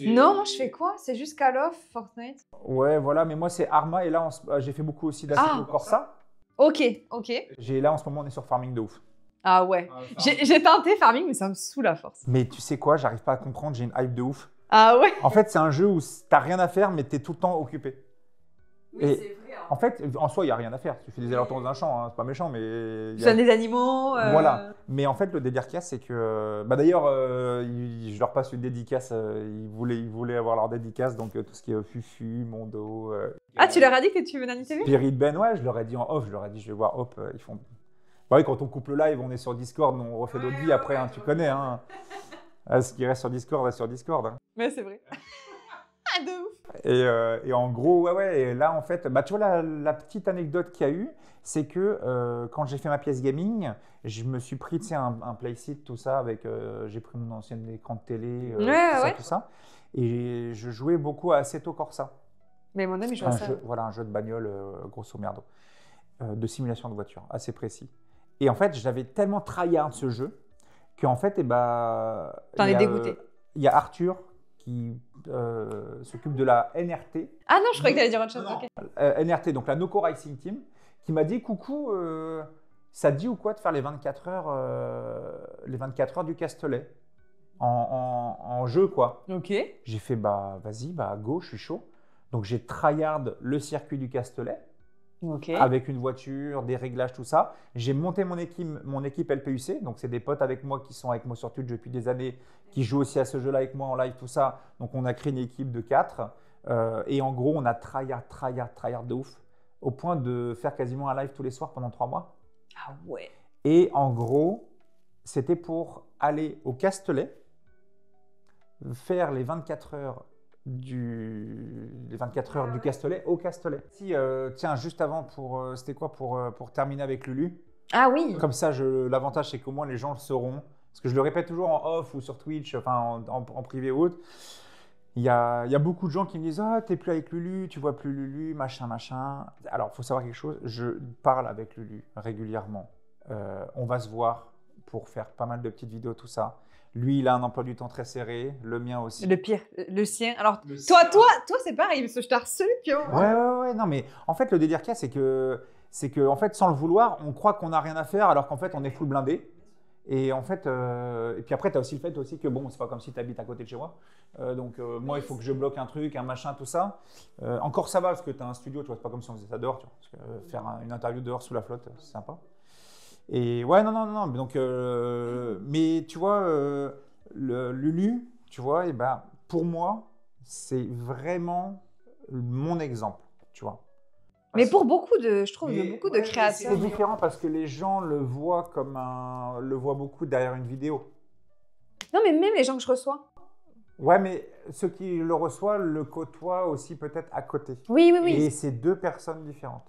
Non, moi, je fais quoi? C'est juste Call of, Fortnite? Ouais, voilà, mais moi, c'est Arma. Et là, j'ai fait beaucoup aussi d'Assetto Corsa. Ok. Là, en ce moment, on est sur Farming de ouf. Ah ouais. J'ai tenté Farming, mais ça me saoule à force. Mais tu sais quoi, j'arrive pas à comprendre, j'ai une hype de ouf. Ah ouais. En fait, c'est un jeu où t'as rien à faire, mais t'es tout le temps occupé. Oui, Et c'est vrai. en fait, en soi, il n'y a rien à faire. Tu fais des allers-retours dans un champ, hein, c'est pas méchant, mais… Tu donnes des animaux. Voilà. Mais en fait, le délire qu'il y a, c'est que… Bah d'ailleurs, je leur passe une dédicace. Ils voulaient avoir leur dédicace, donc tout ce qui est Fufu, Mondo… Ah, tu leur as dit que tu venais en interview? Spirit Ben, ouais, je leur ai dit en off, je leur ai dit, je vais voir, hop, ils font… Bah oui, quand on coupe le live, on est sur Discord, on refait d'autres vies après, hein, tu connais. Hein. Ce qui reste sur Discord reste sur Discord. Hein. Mais c'est vrai. Ah, de ouf. Et en gros, ouais, et là, en fait, bah, tu vois, la petite anecdote qu'il y a eu, c'est que quand j'ai fait ma pièce gaming, je me suis pris, tu sais, un playseat, tout ça, avec, j'ai pris mon ancien écran de télé, tout ça. Et je jouais beaucoup à Assetto Corsa. Mais mon ami, je vois ça. Voilà, un jeu de bagnole, grosso merdo, de simulation de voiture, assez précis. Et en fait, j'avais tellement tryhard ce jeu qu'en fait, t'en es dégoûté. Il y a Arthur qui s'occupe de la NRT. Ah non, je croyais que t'allais dire autre chose. Okay. NRT, donc la Noco Racing Team, qui m'a dit coucou, ça te dit ou quoi de faire les 24 heures du Castellet en jeu, quoi. Ok. J'ai fait bah vas-y, bah go, je suis chaud. Donc j'ai tryhard le circuit du Castellet. Okay. Avec une voiture, des réglages, tout ça. J'ai monté mon équipe LPUC, donc c'est des potes avec moi qui sont avec moi sur Twitch depuis des années, qui jouent aussi à ce jeu-là avec moi en live, tout ça. Donc on a créé une équipe de 4 et en gros on a tryhard de ouf, au point de faire quasiment un live tous les soirs pendant 3 mois. Ah ouais. Et en gros, c'était pour aller au Castellet, faire les 24 heures du Castellet au Castellet. Si, tiens, juste avant, c'était quoi pour terminer avec Lulu. Ah oui. Comme ça, l'avantage, c'est qu'au moins les gens le sauront. Parce que je le répète toujours en off ou sur Twitch, enfin en privé ou autre. Il y a beaucoup de gens qui me disent « Ah, t'es plus avec Lulu, tu vois plus Lulu, machin. » Alors, il faut savoir quelque chose, je parle avec Lulu régulièrement. On va se voir pour faire pas mal de petites vidéos, tout ça. Lui, il a un emploi du temps très serré, le mien aussi. Le pire, le sien. Alors, toi, c'est pareil, parce que je t'ai harcelé depuis un moment. Ouais, non, mais en fait, le délire qu'il y a, c'est que en fait, sans le vouloir, on croit qu'on n'a rien à faire, alors qu'en fait, on est full blindé. Et en fait, et puis après, tu as aussi le fait aussi que bon, c'est pas comme si tu habites à côté de chez moi. Donc, moi, il faut que je bloque un truc, un machin, tout ça. Encore ça va, parce que tu as un studio, tu vois, c'est pas comme si on faisait ça dehors, tu vois. Parce que faire une interview dehors sous la flotte, c'est sympa. Et ouais, non. Donc, mais tu vois, Lulu, tu vois, et ben, pour moi, c'est vraiment mon exemple, tu vois. Mais pour beaucoup de, je trouve, beaucoup de créateurs. C'est différent parce que les gens le voient beaucoup derrière une vidéo. Non, mais même les gens que je reçois. Ouais, mais ceux qui le reçoivent le côtoient aussi peut-être à côté. Oui. Et c'est 2 personnes différentes.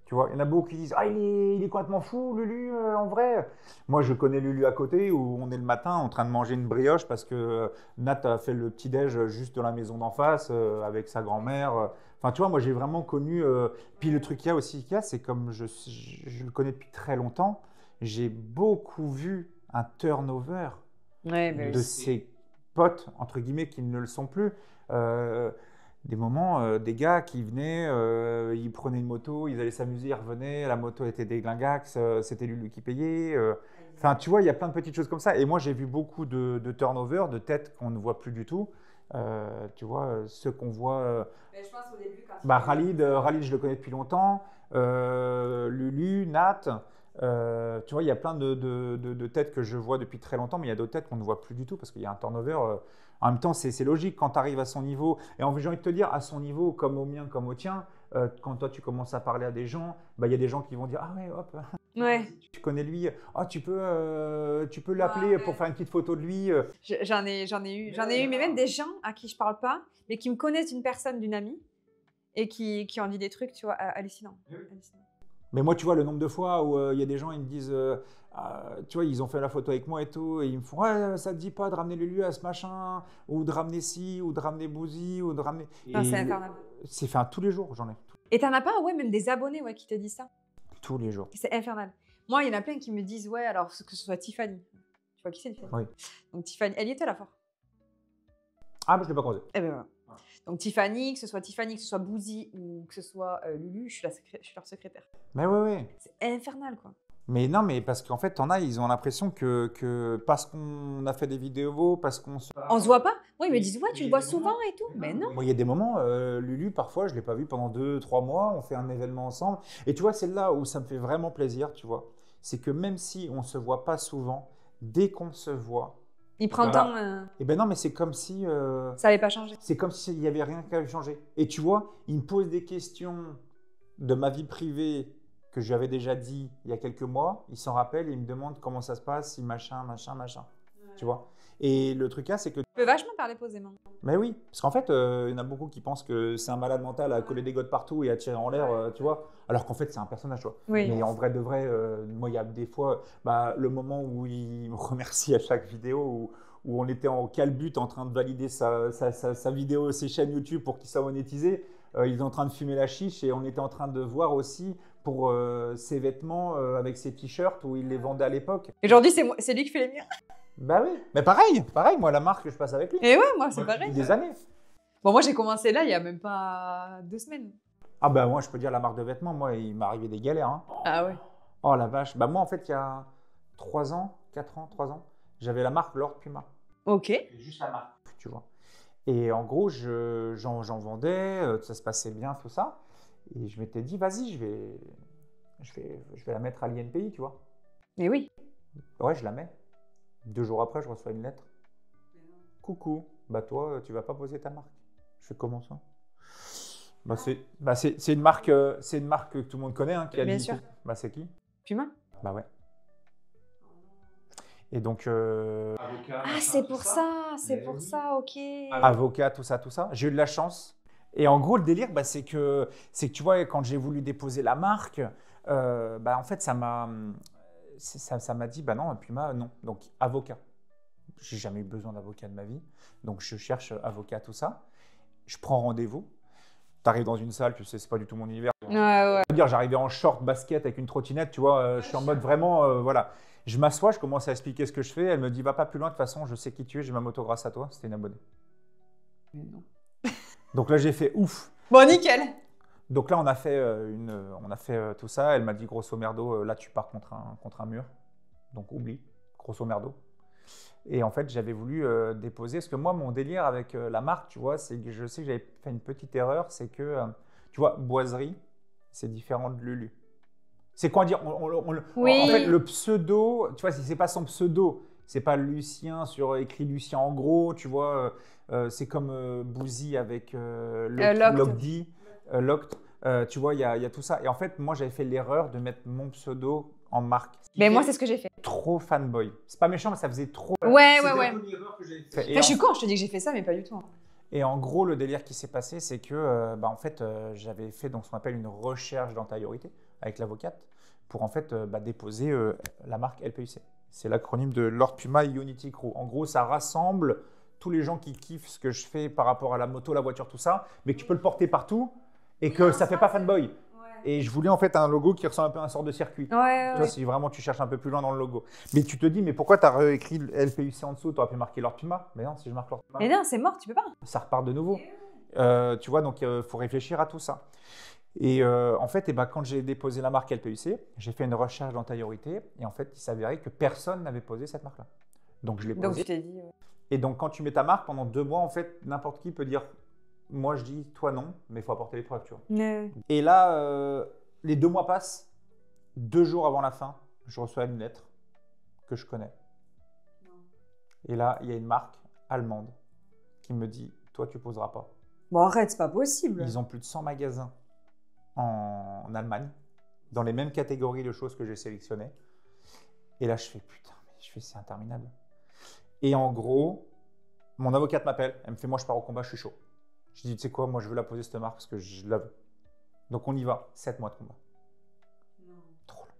Tu vois, il y en a beaucoup qui disent « Ah, il est complètement fou, Lulu, en vrai !» Moi, je connais Lulu à côté, où on est le matin en train de manger une brioche parce que Nat a fait le petit-déj juste dans la maison d'en face avec sa grand-mère. Enfin, tu vois, moi, j'ai vraiment connu… Puis le truc qu'il y a aussi, c'est comme je le connais depuis très longtemps, j'ai beaucoup vu un turnover Ouais, mais de oui. ses potes, entre guillemets, qui ne le sont plus. Des moments, des gars qui venaient, ils prenaient une moto, ils allaient s'amuser, ils revenaient, la moto était déglingax, c'était Lulu qui payait. Enfin, tu vois, il y a plein de petites choses comme ça. Et moi, j'ai vu beaucoup de turnover, de têtes qu'on ne voit plus du tout. Tu vois, ceux qu'on voit… Mais je pense au début, quand Khalid, je le connais depuis longtemps. Lulu, Nat. Tu vois, il y a plein de têtes que je vois depuis très longtemps, mais il y a d'autres têtes qu'on ne voit plus du tout parce qu'il y a un turnover. En même temps, c'est logique quand tu arrives à son niveau. Et j'ai envie de te dire, à son niveau, comme au mien, comme au tien, quand toi tu commences à parler à des gens, bah, il y a des gens qui vont dire « Ah ouais, hop, Ouais. tu connais lui, ah, tu peux l'appeler pour faire une petite photo de lui. » J'en ai eu, mais même des gens à qui je parle pas, mais qui me connaissent d'une personne, d'une amie, et qui en dit des trucs, tu vois, hallucinants. Hallucinants. Mais moi, tu vois, le nombre de fois où il y a des gens, ils me disent, tu vois, ils ont fait la photo avec moi et tout, et ils me font, ouais, ça te dit pas de ramener Lulu à ce machin, ou de ramener ci, ou de ramener Bouzy, ou de ramener. Non, c'est infernal. C'est fait tous les jours, j'en ai. Et t'en as pas, ouais, même des abonnés, ouais, qui te disent ça. Tous les jours. C'est infernal. Moi, il y en a plein qui me disent, ouais, alors que ce soit Tiffany. Tu vois qui c'est, Tiffany? Oui. Donc Tiffany, elle y était là fort. Ah, mais je l'ai pas croisé. Eh ben voilà. Donc Tiffany, que ce soit Bouzy ou que ce soit Lulu, je suis leur secrétaire. Mais oui. C'est infernal, quoi. Mais non, mais parce qu'en fait, t'en as, ils ont l'impression que parce qu'on a fait des vidéos, parce qu'on se… On se voit pas? Oui, ils me disent, ouais, tu le vois souvent et tout. Mais non. Moi, il y a des moments, Lulu, parfois, je ne l'ai pas vu pendant 2-3 mois, on fait un événement ensemble. Et tu vois, c'est là où ça me fait vraiment plaisir, tu vois. C'est que même si on ne se voit pas souvent, dès qu'on se voit… Il prend le temps. Eh ben non, mais c'est comme si… Ça n'avait pas changé. c'est comme s'il n'y avait rien qui avait changé. Et tu vois, il me pose des questions de ma vie privée que je lui avais déjà dit il y a quelques mois. Il s'en rappelle et il me demande comment ça se passe, si machin. Tu vois. Et le truc là, c'est que… Tu peux vachement parler posément. Mais oui, parce qu'en fait, il y en a beaucoup qui pensent que c'est un malade mental à coller des godes partout et à tirer en l'air, tu vois. Alors qu'en fait, c'est un personnage, tu vois. Oui. Mais en vrai de vrai, moi, il y a des fois, le moment où il me remercie à chaque vidéo, où on était en calbut en train de valider sa vidéo, ses chaînes YouTube pour qu'il soit monétisé. Il est en train de fumer la chiche et on était en train de voir aussi pour ses vêtements avec ses t-shirts où il les vendait à l'époque. Aujourd'hui, c'est lui qui fait les miens. Bah oui, mais pareil, moi, la marque, je passe avec lui. Et ouais, moi, c'est pareil. Des années. Bon, moi, j'ai commencé là il y a même pas 2 semaines. Ah bah moi, je peux dire la marque de vêtements, moi, il m'est arrivé des galères. Hein. Ah ouais. Oh la vache. Bah moi, en fait, il y a 3 ans, j'avais la marque Lord Puma. Ok. Juste la marque, tu vois. Et en gros, j'en vendais, ça se passait bien, tout ça. Et je m'étais dit, vas-y, je vais la mettre à l'INPI, tu vois. Mais oui. Ouais, je la mets. 2 jours après, je reçois une lettre. Coucou, bah toi, tu vas pas poser ta marque. Je fais comment ça? C'est une marque que tout le monde connaît, hein, qui a Bien dit. sûr. Bah c'est qui? Puma. Bah ouais. Et donc Ah, c'est pour ça, ok. avocat, tout ça. J'ai eu de la chance. Et en gros, le délire, c'est que tu vois, quand j'ai voulu déposer la marque, en fait, ça m'a dit, bah non, Puma, non. Donc, avocat. J'ai jamais eu besoin d'avocat de ma vie. Donc, je cherche avocat, tout ça. Je prends rendez-vous. Tu arrives dans une salle, tu sais, c'est pas du tout mon univers. Ouais. J'arrivais en short, basket, avec une trottinette, tu vois. Je suis en mode vraiment, voilà. Je m'assois, je commence à expliquer ce que je fais. Elle me dit, va pas plus loin, de toute façon, je sais qui tu es, j'ai ma moto grâce à toi. C'était une abonnée. Mais non. Donc là, j'ai fait ouf. Bon, nickel. Donc là, on a fait tout ça. Elle m'a dit, grosso merdo, là, tu pars contre un mur. Donc, oublie, grosso merdo. Et en fait, j'avais voulu déposer, parce que moi, mon délire avec la marque, tu vois, c'est que je sais que j'avais fait une petite erreur, c'est que, tu vois, boiserie, c'est différent de Lulu. C'est quoi dire Oui. En fait, le pseudo, tu vois, si c'est pas son pseudo, c'est pas Lucien écrit Lucien en gros, tu vois, c'est comme Bouzy avec Loct. Tu vois, il y a tout ça. Et en fait, moi, j'avais fait l'erreur de mettre mon pseudo en marque. Mais moi, c'est ce que j'ai fait. Trop fanboy. C'est pas méchant, mais ça faisait trop. Ouais. C'est un peu l'erreur que j'ai fait. Je suis con, je te dis que j'ai fait ça, mais pas du tout. Et en gros, le délire qui s'est passé, c'est que, en fait, j'avais fait donc, ce qu'on appelle une recherche d'antériorité avec l'avocate pour en fait déposer la marque LPUC. C'est l'acronyme de Lord Puma Unity Crew. En gros, ça rassemble tous les gens qui kiffent ce que je fais par rapport à la moto, la voiture, tout ça, mais que tu peux le porter partout et que ça fait pas fanboy. Ouais. Et je voulais en fait un logo qui ressemble un peu à un sort de circuit. Tu vois, si vraiment tu cherches un peu plus loin dans le logo. Mais tu te dis, mais pourquoi tu as réécrit LPUC en dessous? Tu aurais pu marquer Lord Puma. Mais non, si je marque Lord Puma. Mais non, c'est mort, tu peux pas. Ça repart de nouveau. Tu vois, donc il faut réfléchir à tout ça. Et en fait, quand j'ai déposé la marque LPUC, j'ai fait une recherche d'antériorité et en fait, il s'avérait que personne n'avait posé cette marque-là. Donc je l'ai posée. Donc tu t'es dit. Et donc quand tu mets ta marque pendant 2 mois, en fait, n'importe qui peut dire, moi je dis, toi non, mais il faut apporter les preuves, tu vois. Et là, les 2 mois passent. 2 jours avant la fin, je reçois une lettre que je connais. Et là, il y a une marque allemande qui me dit, toi tu poseras pas. Bon, arrête, c'est pas possible. Ils ont plus de 100 magasins en Allemagne, dans les mêmes catégories de choses que j'ai sélectionnées. Et là, je fais putain, mais c'est interminable. Et en gros, mon avocate m'appelle, elle me fait moi je pars au combat, je suis chaud. Je dis tu sais quoi, moi je veux la poser cette marque parce que je la veux. Donc on y va, 7 mois de combat. Non. Trop long.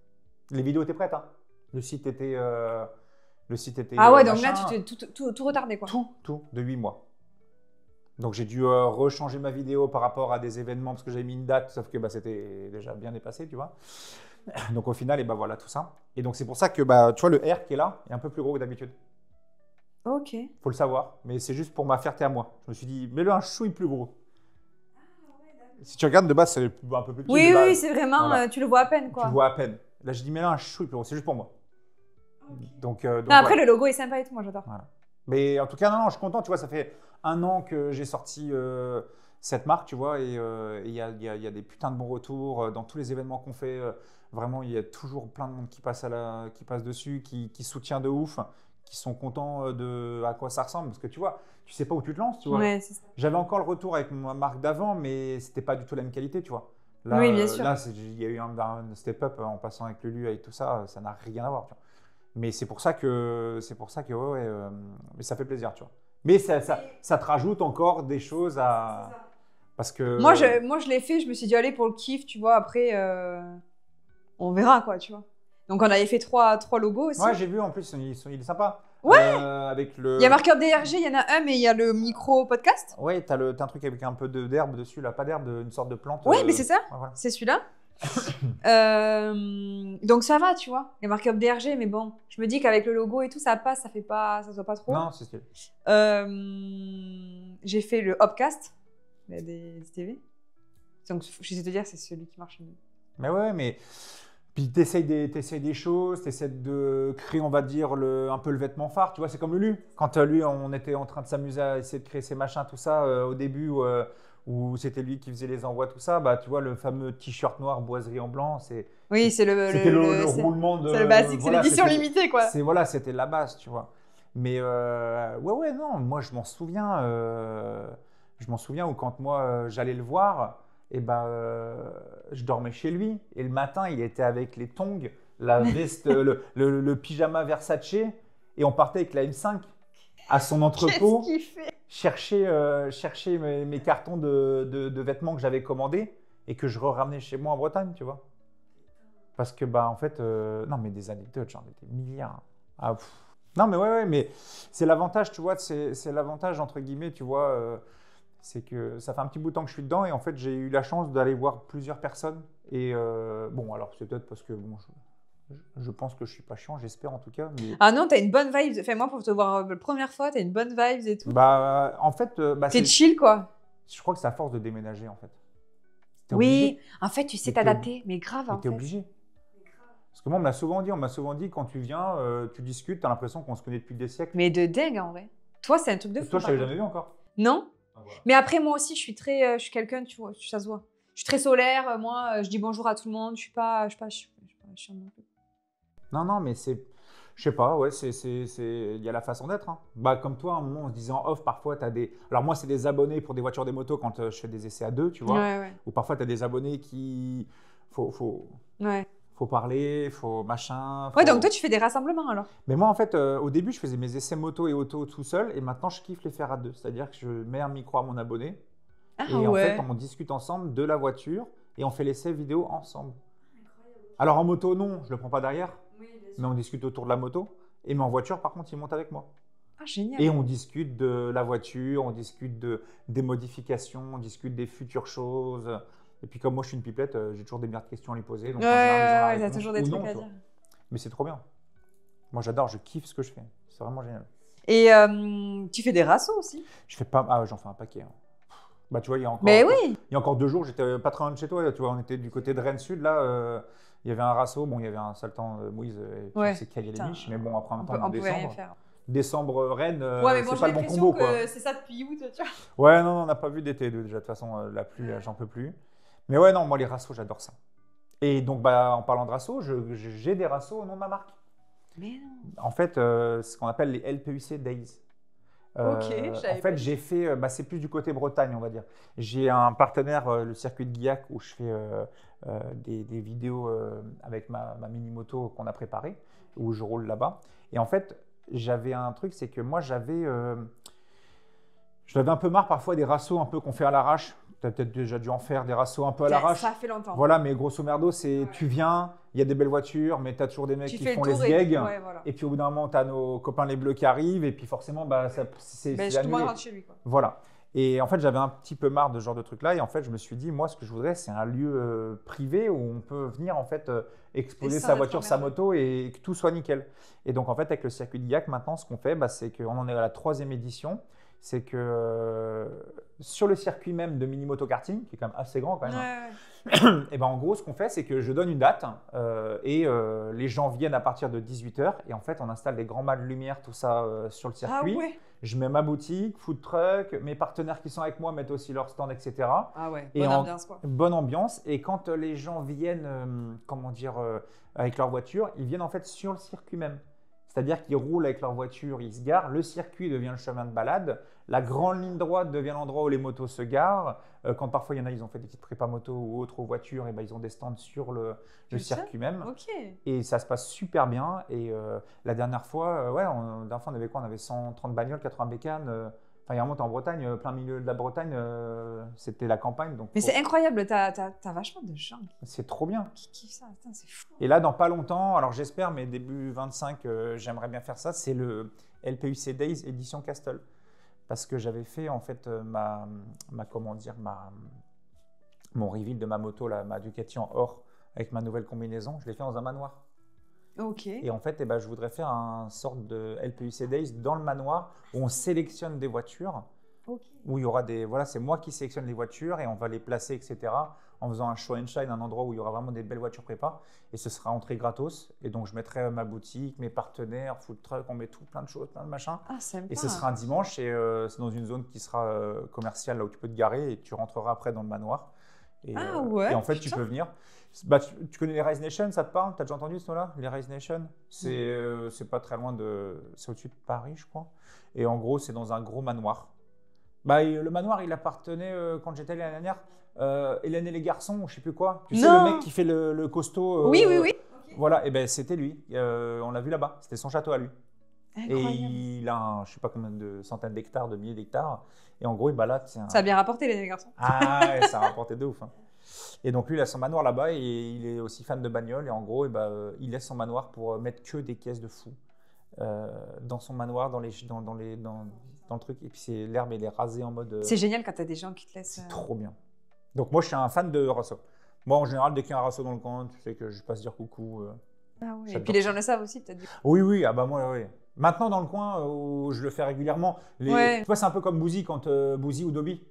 Les vidéos étaient prêtes, hein. Le site était. Ah ouais, donc là tu t'es tout retardé quoi. Tout, de 8 mois. Donc j'ai dû rechanger ma vidéo par rapport à des événements parce que j'avais mis une date, sauf que c'était déjà bien dépassé, tu vois. Donc au final, et voilà tout ça. Et donc c'est pour ça que tu vois le R qui est là est un peu plus gros que d'habitude. Ok. Faut le savoir, mais c'est juste pour ma fierté à moi. Je me suis dit, mets-le un chouille plus gros. Si tu regardes de base, c'est un peu plus petit. Oui, c'est vraiment, voilà. Tu le vois à peine quoi. Tu le vois à peine. Là, je dis, mets-le un chouille plus gros, c'est juste pour moi. Okay. Donc non, après, le logo est sympa et tout, moi j'adore. Voilà. Mais en tout cas, non, je suis content. Tu vois, ça fait 1 an que j'ai sorti cette marque, tu vois, et il y a des putains de bons retours dans tous les événements qu'on fait. Vraiment, il y a toujours plein de monde qui passe dessus, qui soutient de ouf, qui sont contents de à quoi ça ressemble. Parce que tu vois, tu sais pas où tu te lances, tu vois. Ouais, c'est ça. J'avais encore le retour avec ma marque d'avant, mais c'était pas du tout la même qualité, tu vois. Là, oui, bien sûr. Là, il y a eu un step-up en passant avec Lulu, avec tout ça, ça n'a rien à voir, tu vois. Mais c'est pour ça que mais ça fait plaisir, tu vois. Mais ça te rajoute encore des choses à. Parce que. Moi, je l'ai fait, je me suis dit, allez, pour le kiff, tu vois, après, on verra, quoi, tu vois. Donc, on avait fait 3 logos aussi. Ouais, j'ai vu, en plus, il est sympa. Ouais avec le... Il y a marqueur DRG, il y en a un, mais il y a le micro podcast. Ouais, t'as un truc avec un peu d'herbe dessus, là, pas d'herbe, une sorte de plante. Ouais, mais c'est ça, voilà. C'est celui-là. Donc ça va, tu vois. Il y a marqué DRG, mais bon, je me dis qu'avec le logo et tout, ça passe, ça se voit pas trop. Non, c'est stylé. J'ai fait le Hopcast, des TV. Donc je sais te dire, c'est celui qui marche mieux. Mais ouais, mais puis t'essayes des choses, t'essaies de créer, on va dire, un peu le vêtement phare. Tu vois, c'est comme Lulu. Quand lui, on était en train de s'amuser à essayer de créer ces machins, tout ça, au début. Où c'était lui qui faisait les envois, tout ça, tu vois, le fameux t-shirt noir, boiserie en blanc, oui, c'est le roulement de... C'est le basique, voilà, c'est l'édition limitée, quoi. Voilà, c'était la base, tu vois. Mais ouais, non, moi, je m'en souviens où quand moi, j'allais le voir, et je dormais chez lui, et le matin, il était avec les tongs, la veste, le pyjama Versace, et on partait avec la M5 à son entrepôt. Qu'est-ce qu'il fait ? Chercher mes cartons de vêtements que j'avais commandés et que je ramenais chez moi en Bretagne, tu vois. Parce que, en fait, non, mais des anecdotes, j'en ai des milliards. Ah, non, mais ouais, mais c'est l'avantage, tu vois, c'est l'avantage, entre guillemets, tu vois, c'est que ça fait un petit bout de temps que je suis dedans et en fait, j'ai eu la chance d'aller voir plusieurs personnes. Et bon, alors c'est peut-être parce que, bon, je pense que je suis pas chiant, j'espère en tout cas. Mais... Ah non, t'as une bonne vibe. Enfin, moi, pour te voir la première fois, t'as une bonne vibe et tout. En fait, t'es chill, quoi. Je crois que c'est à force de déménager, en fait. Oui, en fait, tu sais t'adapter, mais grave. T'es obligé. Parce que moi, on m'a souvent dit, quand tu viens, tu discutes, t'as l'impression qu'on se connaît depuis des siècles. Mais de dingue, en vrai. Toi, c'est un truc de fou. Toi, je t'avais jamais vu encore. Non. Ah, voilà. Mais après, moi aussi, je suis quelqu'un, tu vois, ça se voit. Je suis très solaire. Moi, je dis bonjour à tout le monde. Je suis pas chiant non plus. Non, mais c'est, je sais pas, ouais, il y a la façon d'être. Hein. Comme toi, à un moment, on se disait en off, parfois, tu as des. Alors, moi, c'est des abonnés pour des voitures, des motos quand je fais des essais à 2, tu vois. Ouais. Ou parfois, tu as des abonnés qui. Faut parler, faut machin. Ouais, donc toi, tu fais des rassemblements alors. Mais moi, en fait, au début, je faisais mes essais moto et auto tout seul. Et maintenant, je kiffe les faire à 2. C'est-à-dire que je mets un micro à mon abonné. Et en fait, on discute ensemble de la voiture et on fait l'essai vidéo ensemble. Alors en moto, non, je le prends pas derrière, Oui, bien sûr. mais on discute autour de la moto. Mais en voiture, par contre, il monte avec moi. Ah, génial. Et on discute de la voiture, on discute des modifications, on discute des futures choses. Et puis comme moi, je suis une pipelette, j'ai toujours des milliards de questions à lui poser. Donc en général, ils ont la Ouais, t'as réponse toujours des ou trucs non, à tu vois. dire. Mais c'est trop bien. Moi, j'adore, je kiffe ce que je fais. C'est vraiment génial. Et tu fais des rassos aussi? Je fais pas, j'en fais un paquet. Hein. Bah, tu vois, Mais oui. il y a encore 2 jours, j'étais pas très loin de chez toi. Tu vois, on était du côté de Rennes Sud. Là, il y avait un rasso. Bon, il y avait un saltan Moïse et puis Ouais. on s'est caillé les Putain, miches. Mais bon, après, en même temps, On en pouvait rien décembre. faire. Décembre, Rennes, Ouais, mais bon, c'est j'ai pas le bon l'impression combo, quoi. que c'est ça depuis août, tu vois. Ouais, non, on n'a pas vu d'été déjà. De toute façon, la pluie, là, j'en peux plus. Mais ouais, non, moi, les rassos, j'adore ça. Et donc, bah, en parlant de rassos, j'ai des rassos au nom de ma marque. Mais non. En fait, c'est ce qu'on appelle les LPUC Days. Ok, je savais En fait, pas. j'ai fait, c'est plus du côté Bretagne, on va dire. J'ai un partenaire, le circuit de Guillac, où je fais des vidéos avec ma mini-moto qu'on a préparée, où je roule là-bas. Et en fait, j'avais un truc, c'est que moi, j'avais un peu marre parfois des rassos un peu qu'on fait à l'arrache. Tu as peut-être déjà dû en faire, des rassos un peu à l'arrache. Ça fait longtemps. Voilà, mais grosso merdo, c'est Ouais. tu viens, il y a des belles voitures, mais tu as toujours des mecs Tu qui fais font le les tour sgegs. Ouais, voilà. Et puis au bout d'un moment, tu as nos copains les bleus qui arrivent, et puis forcément, bah, c'est Ben, c'est tout le monde annulé. rentre chez lui, quoi. Voilà. Et en fait, j'avais un petit peu marre de ce genre de truc-là. Et en fait, je me suis dit, moi, ce que je voudrais, c'est un lieu privé où on peut venir en fait exposer Et sans sa être voiture, sa emmerdé. moto et que tout soit nickel. Et donc, en fait, avec le circuit de Gaillac, maintenant, ce qu'on fait, c'est qu'on en est à la 3e édition. C'est que sur le circuit même de mini moto karting, qui est quand même assez grand quand même, Ouais. et ben en gros, ce qu'on fait, c'est que je donne une date et les gens viennent à partir de 18h. Et en fait, on installe des grands mâts de lumière, tout ça sur le Ah circuit. ouais. Je mets ma boutique, food truck, mes partenaires qui sont avec moi mettent aussi leur stand, etc. Ah ouais. Et Bonne en- ambiance, quoi. Bonne ambiance. Et quand les gens viennent, comment dire, avec leur voiture, ils viennent en fait sur le circuit même. C'est-à-dire qu'ils roulent avec leur voiture, ils se garent, le circuit devient le chemin de balade, la grande ligne droite devient l'endroit où les motos se garent. Quand parfois il y en a, ils ont fait des petites prépas moto ou autres aux voitures, et ben, ils ont des stands sur le Putain. circuit même. Ok. Et ça se passe super bien. Et la dernière fois, la dernière fois, on avait quoi? On avait 130 bagnoles, 80 bécanes. Enfin, il y a un moment, t'es en Bretagne, plein milieu de la Bretagne, c'était la campagne. Donc Mais c'est incroyable, t'as vachement de gens c'est trop bien. qui kiffent ça. Putain, c'est fou. Et là, dans pas longtemps, alors j'espère, mais début 25, j'aimerais bien faire ça, c'est le LPUC Days édition Castle. Parce que j'avais fait en fait mon reveal de ma moto, ma Ducati en or, avec ma nouvelle combinaison, je l'ai fait dans un manoir. Ok. Et en fait, je voudrais faire un sorte de LPUC Days dans le manoir où on sélectionne des voitures, Ok. où il y aura voilà, c'est moi qui sélectionne les voitures et on va les placer, etc. En faisant un show and shine, un endroit où il y aura vraiment des belles voitures prépa. Et ce sera entrée gratos. Et donc, je mettrai ma boutique, mes partenaires, food truck, on met tout, plein de choses, plein de machins. Ah, sympa. Et ce sera un dimanche et c'est dans une zone qui sera commerciale, là où tu peux te garer et tu rentreras après dans le manoir. Et, Ah ouais, et en fait, tu putain. peux venir. Bah, tu connais les Rise Nation, ça te parle? Tu as déjà entendu ce nom-là? Les Rise Nation? C'est pas très loin c'est au-dessus de Paris, je crois. Et en gros, c'est dans un gros manoir. Bah, le manoir, il appartenait, quand j'étais allé l'année dernière, Hélène et les garçons, ou je sais plus quoi. Tu sais, Non. le mec qui fait le costaud. Oui, oui, oui. Voilà, et ben c'était lui. On l'a vu là-bas. C'était son château à lui. Et Incroyable. il a, je sais pas combien de centaines d'hectares, de milliers d'hectares. Et en gros, il balade. Ça a bien rapporté, les garçons. Ah, ouais, ça a rapporté de ouf. Hein. Et donc lui, il a son manoir là-bas et il est aussi fan de bagnole. Et en gros, il laisse son manoir pour mettre que des caisses de fou dans son manoir, dans le truc. Et puis l'herbe, elle est rasée en mode. C'est génial quand t'as des gens qui te laissent. C'est trop bien. Donc moi, je suis un fan de rasso. Moi, en général, dès qu'il y a un rasso dans le coin, tu sais que je passe dire coucou. Ah ouais. Et J'adore puis les gens le savent aussi, peut-être. Oui, oui, ah bah moi, oui. Maintenant, dans le coin, où je le fais régulièrement. Ouais. Tu vois, c'est un peu comme Bouzy, quand Bouzy ou Dobby.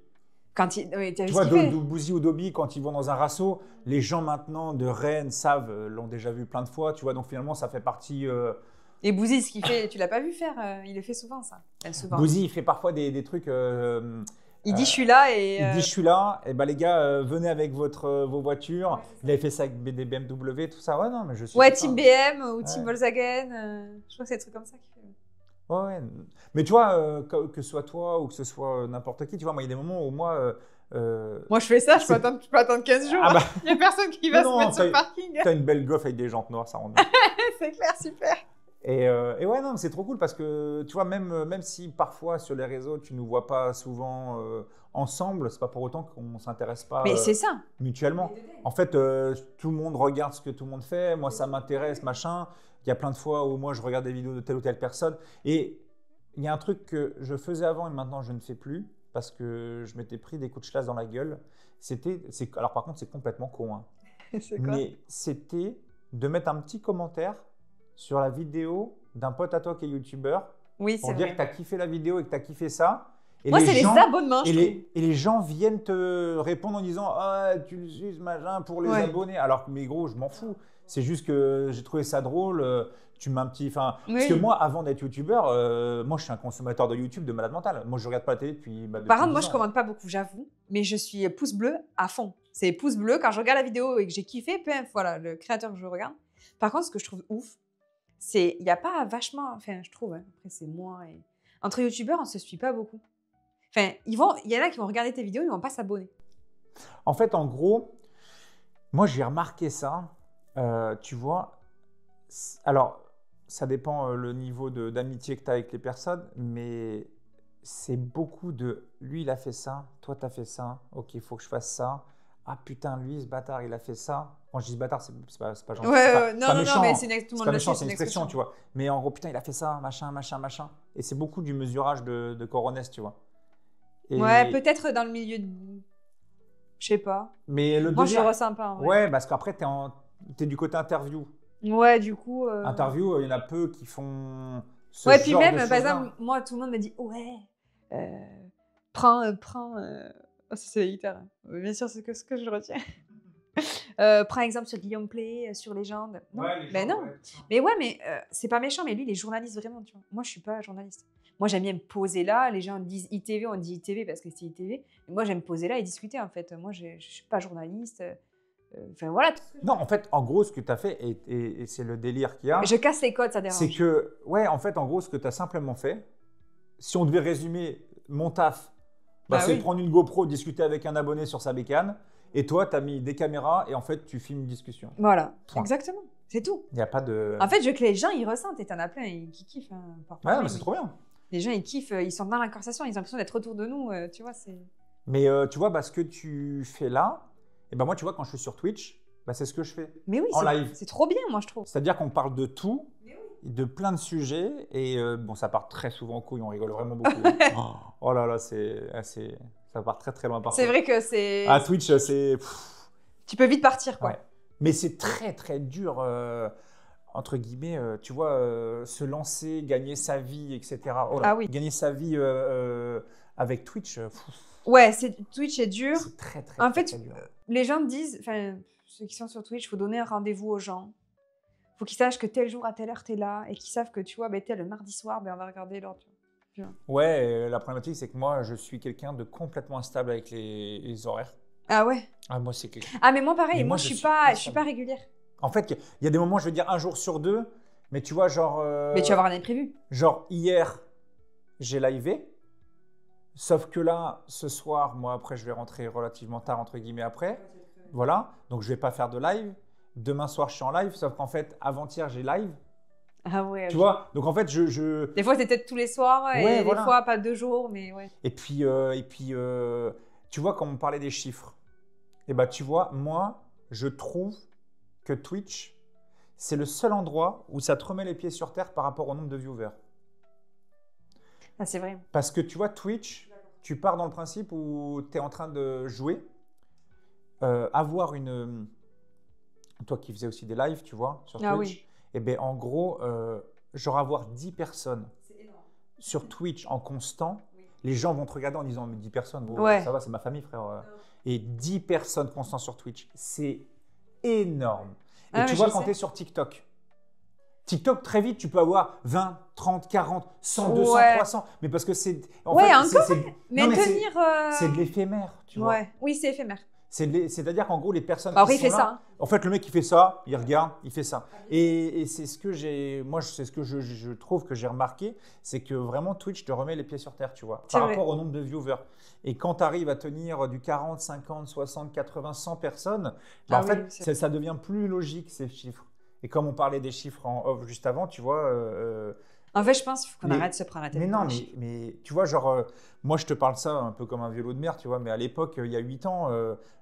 Quand il. Oui, t'as vu Tu ce vois, qu'il fait. Bouzy ou Dobby, quand ils vont dans un rasso, les gens maintenant de Rennes savent, l'ont déjà vu plein de fois, tu vois, donc finalement, ça fait partie. Et Bouzy, ce qu'il fait, tu l'as pas vu faire. Il le fait souvent, ça. Souvent. Bouzy, il fait parfois des trucs. Il dit je suis là et. Il dit je suis là, et bah les gars, venez avec vos voitures. Ouais, c'est ça. Il avait fait ça avec des BMW, tout ça. Ouais, non, mais je suis. Ouais, certain. Team BM ou Team Ouais. Volkswagen. Je crois que c'est des trucs comme ça qu'il fait. Ouais, ouais. Mais tu vois, que ce soit toi ou que ce soit n'importe qui, tu vois, moi, il y a des moments où moi. Moi, je fais ça, je C'est- peux attendre 15 jours. Ah bah, Il n'y a personne qui va Non, se mettre sur t'as- le parking. t'as une belle goff avec des jantes noires, ça rend bien. C'est clair, super. Et ouais, non, c'est trop cool parce que tu vois, même si parfois sur les réseaux, tu ne nous vois pas souvent ensemble, c'est pas pour autant qu'on ne s'intéresse pas Mais c'est ça. mutuellement. En fait, tout le monde regarde ce que tout le monde fait. Moi, ça m'intéresse, machin. Il y a plein de fois où moi, je regarde des vidéos de telle ou telle personne. Et il y a un truc que je faisais avant et maintenant, je ne fais plus parce que je m'étais pris des coups de chlasse dans la gueule. Alors par contre, c'est complètement con, hein. C'est quoi? Mais c'était de mettre un petit commentaire sur la vidéo d'un pote à toi qui est youtubeur Oui, pour c'est dire vrai. que tu as kiffé la vidéo et que tu as kiffé ça. Et Moi, les c'est les gens- abonnements, je et trouve. les gens viennent te répondre en disant ah, tu le suis, machin, pour les Ouais. abonnés. Alors que, mais gros, je m'en fous. C'est juste que j'ai trouvé ça drôle. Tu m'as un petit. Parce Oui. que moi, avant d'être youtubeur, moi, je suis un consommateur de YouTube de malade mental. Moi, je regarde pas la télé depuis. Par contre, moi, 10 je ans. commande pas beaucoup, j'avoue. Mais je suis pouce bleu à fond. C'est pouce bleu quand je regarde la vidéo et que j'ai kiffé, peu importe, voilà, le créateur que je regarde. Par contre, ce que je trouve ouf, c'est il n'y a pas vachement. Enfin, je trouve, hein, après, c'est moi. Et... Entre youtubeurs, on se suit pas beaucoup. Enfin, il y en a qui vont regarder tes vidéos, ils vont pas s'abonner. En fait, en gros, moi, j'ai remarqué ça. Tu vois, alors, ça dépend le niveau d'amitié que tu as avec les personnes, mais c'est beaucoup de lui, il a fait ça, toi, tu as fait ça, ok, il faut que je fasse ça. Ah putain, lui, ce bâtard, il a fait ça. Quand je dis ce bâtard, c'est pas gentil. Ouais, c'est pas, non, c'est pas non, méchant, non, mais hein. tout le C'est monde pas le méchant, sait, c'est une expression, tu vois. Mais en gros, putain, il a fait ça, machin, machin, machin. Et c'est beaucoup du mesurage de coronesse, tu vois. Et- Ouais, peut-être dans le milieu de. Je sais pas. Mais le Moi, je le délire- ressens pas en vrai. Ouais, parce qu'après, t'es du côté interview. Ouais, du coup. Interview, il y en a peu qui font ce Ouais, puis genre même, de par choses-là. exemple, moi, tout le monde me dit ouais, prends. Oh, ça, c'est hyper. Bien sûr, c'est ce que je retiens. Prends exemple sur Guillaume Play, sur Légende. Non, mais non. Mais ouais, mais c'est pas méchant, mais lui, il est journaliste vraiment, tu vois. Moi, je suis pas journaliste. Moi, j'aime bien me poser là. Les gens disent ITV, on dit ITV parce que c'est ITV. Mais moi, j'aime me poser là et discuter, en fait. Moi, je suis pas journaliste. Enfin, voilà. Non, en fait, en gros, ce que tu as fait, et c'est le délire qu'il y a, Je casse les codes, ça dérange. c'est que, ouais, en fait, en gros, ce que tu as simplement fait, si on devait résumer mon taf, Bah c'est oui. de prendre une GoPro, discuter avec un abonné sur sa bécane, et toi, tu as mis des caméras, et en fait, tu filmes une discussion. Voilà, Point. exactement. C'est tout. Il n'y a pas de... En fait, je veux que les gens, ils ressentent. Et t'en as plein qui kiffent. Hein, par ouais, parler, mais c'est mais trop bien. les gens, ils kiffent. Ils sont dans la conversation. Ils ont l'impression d'être autour de nous. Tu vois, c'est... Mais tu vois, ce que tu fais là, et ben moi, tu vois, quand je suis sur Twitch, c'est ce que je fais. Mais oui, En live. c'est trop bien, moi, je trouve. C'est-à-dire qu'on parle de tout, de plein de sujets, et bon, ça part très souvent en couille, on rigole vraiment beaucoup. Oh là là, ça part très très loin parfois. C'est vrai que c'est... À Twitch, c'est... Tu peux vite partir, quoi. Ouais. Mais c'est très très dur, entre guillemets, tu vois, se lancer, gagner sa vie, etc. Oh là, Ah oui. Gagner sa vie avec Twitch, Ouais, Twitch est dur. c'est très très, En très, fait, très dur. Les gens me disent, enfin, ceux qui sont sur Twitch, il faut donner un rendez-vous aux gens. Il faut qu'ils sachent que tel jour, à telle heure, t'es là. Et qu'ils savent que, tu vois, tel le mardi soir, on va regarder l'heure. Ouais, la problématique, c'est que moi, je suis quelqu'un de complètement instable avec les horaires. Ah ouais. Ah, moi, c'est quelque... Ah, mais moi, pareil. Mais moi, moi, je je suis suis pas instable. régulière. En fait, il y a des moments, je vais dire un jour sur deux, mais tu vois, genre... Mais tu vas avoir un imprévu. Genre, hier, j'ai livé. Sauf que là, ce soir, moi, après, je vais rentrer relativement tard, entre guillemets, après. Voilà. Donc, je vais pas faire de live. Demain soir, je suis en live. Sauf qu'en fait, avant-hier, j'ai live. Ah ouais. Tu vois? Donc, en fait, Des fois, c'est peut-être tous les soirs. Ouais, Et voilà. des fois, pas 2 jours, mais ouais. Et puis, tu vois, quand on parlait des chiffres, et bah, tu vois, moi, je trouve que Twitch, c'est le seul endroit où ça te remet les pieds sur terre par rapport au nombre de viewers. Ah, c'est vrai. Parce que tu vois, Twitch, tu pars dans le principe où tu es en train de jouer, avoir une... Toi qui faisais aussi des lives, tu vois, sur Twitch, Ah oui. et bien en gros, genre avoir 10 personnes sur Twitch en constant, les gens vont te regarder en disant mais 10 personnes, bon, Ouais. ça va, c'est ma famille, frère. Et 10 personnes constantes sur Twitch, c'est énorme. Et Ah, tu mais vois, je quand sais. tu es sur TikTok, très vite, tu peux avoir 20, 30, 40, 100, 200, Ouais. 300. Mais parce que c'est... en Ouais, fait, encore, c'est- non, mais Maintenir. c'est de l'éphémère, tu vois. Ouais. Oui, c'est éphémère. C'est-à-dire qu'en gros, les personnes Bah, après, qui il sont fait là, ça. Hein. en fait, le mec, il fait ça, il regarde, il fait ça. Et c'est ce que c'est ce que je trouve que j'ai remarqué, c'est que vraiment, Twitch te remet les pieds sur terre, tu vois, C'est par vrai. rapport au nombre de viewers. Et quand tu arrives à tenir du 40, 50, 60, 80, 100 personnes, bah, Ah en oui, fait, c'est- ça devient plus logique, ces chiffres. Et comme on parlait des chiffres en off juste avant, tu vois. En fait, je pense qu'il faut qu'on Mais- arrête de se prendre la tête. Mais non, pour les chiffres. mais tu vois, genre, moi je te parle ça un peu comme un vélo de mer, tu vois, mais à l'époque, il y a 8 ans,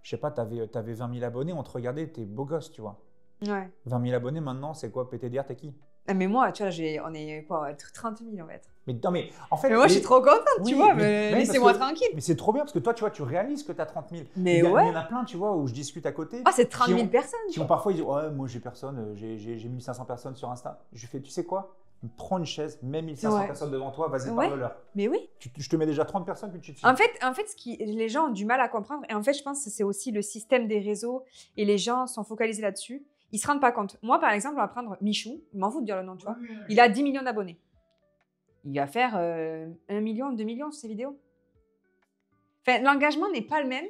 je sais pas, t'avais 20 000 abonnés, on te regardait, t'es beau gosse, tu vois. Ouais. 20 000 abonnés maintenant, c'est quoi PTDR, t'es qui? Ah, mais moi, tu vois, on est quoi, 30 000 en fait. Mais non, mais en fait. Mais moi, je suis trop contente, Oui, tu vois, mais mais parce laissez-moi que- tranquille. Mais c'est trop bien parce que toi, tu vois, tu réalises que t'as 30 000. Mais Il y ouais. en a plein, tu vois, où je discute à côté. Ah, c'est 30 qui 000 ont- personnes. Qui ont parfois, ils disent, ouais, moi j'ai personne, j'ai 1500 personnes sur Insta. Je fais, tu sais quoi? Prends une chaise, mets 1500 Ouais. personnes devant toi, vas-y, Ouais. parle-leur. Mais oui. Je te mets déjà 30 personnes que tu te suis. En fait, les gens ont du mal à comprendre, et en fait, je pense que c'est aussi le système des réseaux, et les gens sont focalisés là-dessus. Ils se rendent pas compte. Moi, par exemple, on va prendre Michou, je m'en fous de dire le nom, tu vois. Il a 10 millions d'abonnés. Il va faire 1 million, 2 millions sur ses vidéos. Enfin, l'engagement n'est pas le même.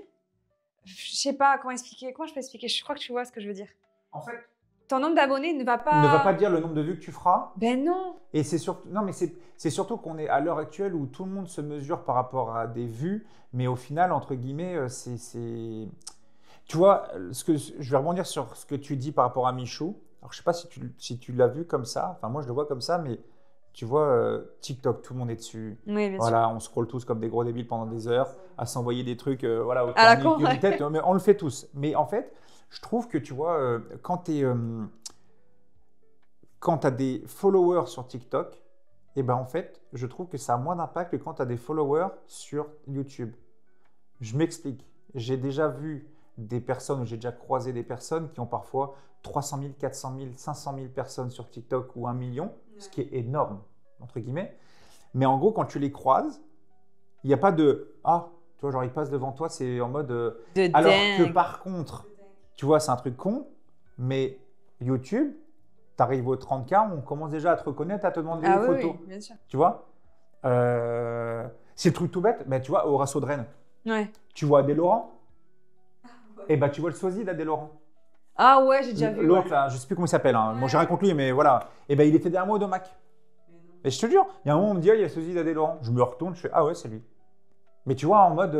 Je sais pas comment expliquer. Comment je peux expliquer? Je crois que tu vois ce que je veux dire. En fait, Ton nombre d'abonnés ne va pas. ne va pas dire le nombre de vues que tu feras. Ben non. Et c'est surtout, non, mais c'est surtout qu'on est à l'heure actuelle où tout le monde se mesure par rapport à des vues, mais au final, entre guillemets, tu vois, je vais rebondir sur ce que tu dis par rapport à Michou. Alors, je sais pas si tu l'as vu comme ça. Enfin, moi, je le vois comme ça, mais tu vois, TikTok, tout le monde est dessus. Oui, bien sûr. Voilà, on scrolle tous comme des gros débiles pendant des heures à s'envoyer des trucs, voilà, au À la tourniquet con, de ouais. tête. Mais on le fait tous. Mais en fait, je trouve que tu vois, quand tu as des followers sur TikTok, et ben en fait, je trouve que ça a moins d'impact que quand tu as des followers sur YouTube. Je m'explique. J'ai déjà vu des personnes, ou j'ai déjà croisé des personnes qui ont parfois 300 000, 400 000, 500 000 personnes sur TikTok ou 1 million, ce qui est énorme, entre guillemets. Mais en gros, quand tu les croises, il n'y a pas de « Ah », tu vois, genre ils passent devant toi, c'est en mode… De Alors que dingue. par contre, tu vois, c'est un truc con, mais YouTube, tu arrives au 30K, on commence déjà à te reconnaître, à te demander Ah des oui, photos. oui, bien sûr. Tu vois c'est le truc tout bête, mais tu vois, au Rasso de Rennes, Ouais. tu vois Adé Laurent, et bah tu vois le sosie d'Adé Laurent. Ah ouais, j'ai déjà vu. L'autre, Ouais. là, je sais plus comment il s'appelle, hein. Moi j'ai rien contre lui, mais voilà. Et ben il était derrière moi au Domac. Et je te jure, il y a un moment, on me dit, ah, il y a le sosie d'Adé Laurent. Je me retourne, je fais, ah ouais, c'est lui. Mais tu vois, en mode.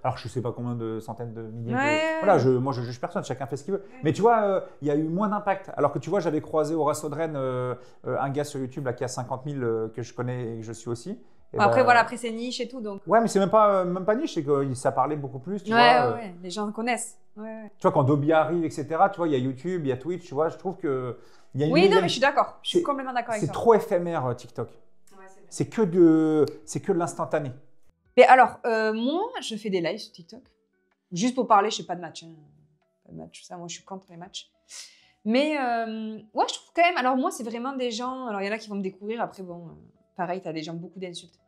Alors, je sais pas combien de centaines de milliers Ouais. de. Voilà, moi, je juge personne, chacun fait ce qu'il veut. Mais tu vois, il y a eu moins d'impact. Alors que tu vois, j'avais croisé au Rasso de Rennes un gars sur YouTube là, qui a 50 000 que je connais et que je suis aussi. Et Après, bah, voilà, après, c'est niche et tout, donc. Ouais, mais c'est même pas niche, c'est que ça parlait beaucoup plus. Tu Ouais, vois, ouais, les gens connaissent. Ouais, ouais. tu vois, quand Dobby arrive, etc., tu vois, il y a YouTube, il y a Twitch, tu vois, je trouve que. Il y a une Oui, non, millième- mais je suis d'accord. Je suis c'est- complètement d'accord avec C'est toi. trop éphémère, TikTok. C'est que de l'instantané. Mais alors, moi, je fais des lives sur TikTok. Juste pour parler, je fais pas de match. Hein. Pas de match, ça, moi, je suis contre les matchs. Mais, ouais, je trouve quand même. Alors, moi, c'est vraiment des gens. Alors, il y en a qui vont me découvrir. Après, bon, pareil, t'as des gens, beaucoup d'insultes.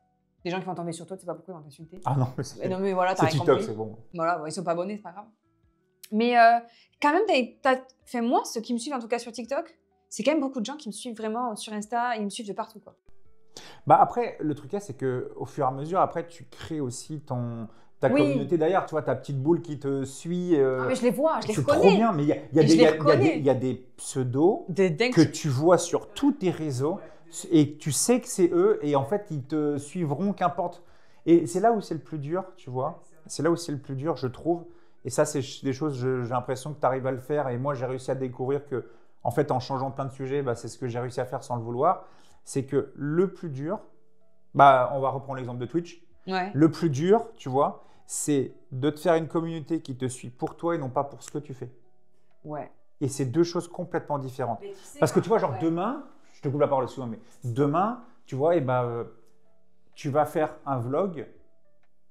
Des gens qui vont tomber sur toi, tu sais pas pourquoi ils vont t'insulter. Ah non, mais Non, mais voilà, t'as c'est rien TikTok, compris. c'est bon. Voilà, bon, ils sont pas abonnés, c'est pas grave. Mais quand même, enfin, moi, ceux qui me suivent, en tout cas sur TikTok, c'est quand même beaucoup de gens qui me suivent vraiment sur Insta. Ils me suivent de partout, quoi. Bah après, le truc là, c'est que au fur et à mesure, après, tu crées aussi ta Oui. communauté derrière. Tu vois, ta petite boule qui te suit. Ah, mais je les vois, je les c'est trop reconnais. bien, mais il y a Et je les il y a reconnais. il y a des pseudos De dingue. que tu vois sur tous tes réseaux et tu sais que c'est eux et en fait, ils te suivront qu'importe. Et c'est là où c'est le plus dur, tu vois. C'est là où c'est le plus dur, je trouve. Et ça, c'est des choses, j'ai l'impression que tu arrives à le faire. Et moi, j'ai réussi à découvrir que, en fait, en changeant plein de sujets, bah, c'est ce que j'ai réussi à faire sans le vouloir. C'est que le plus dur, bah, on va reprendre l'exemple de Twitch. Ouais. Le plus dur, tu vois, c'est de te faire une communauté qui te suit pour toi et non pas pour ce que tu fais. Ouais. Et c'est deux choses complètement différentes. Parce que tu vois, genre demain, je te coupe la parole souvent, mais demain, tu vois, et bah, tu vas faire un vlog,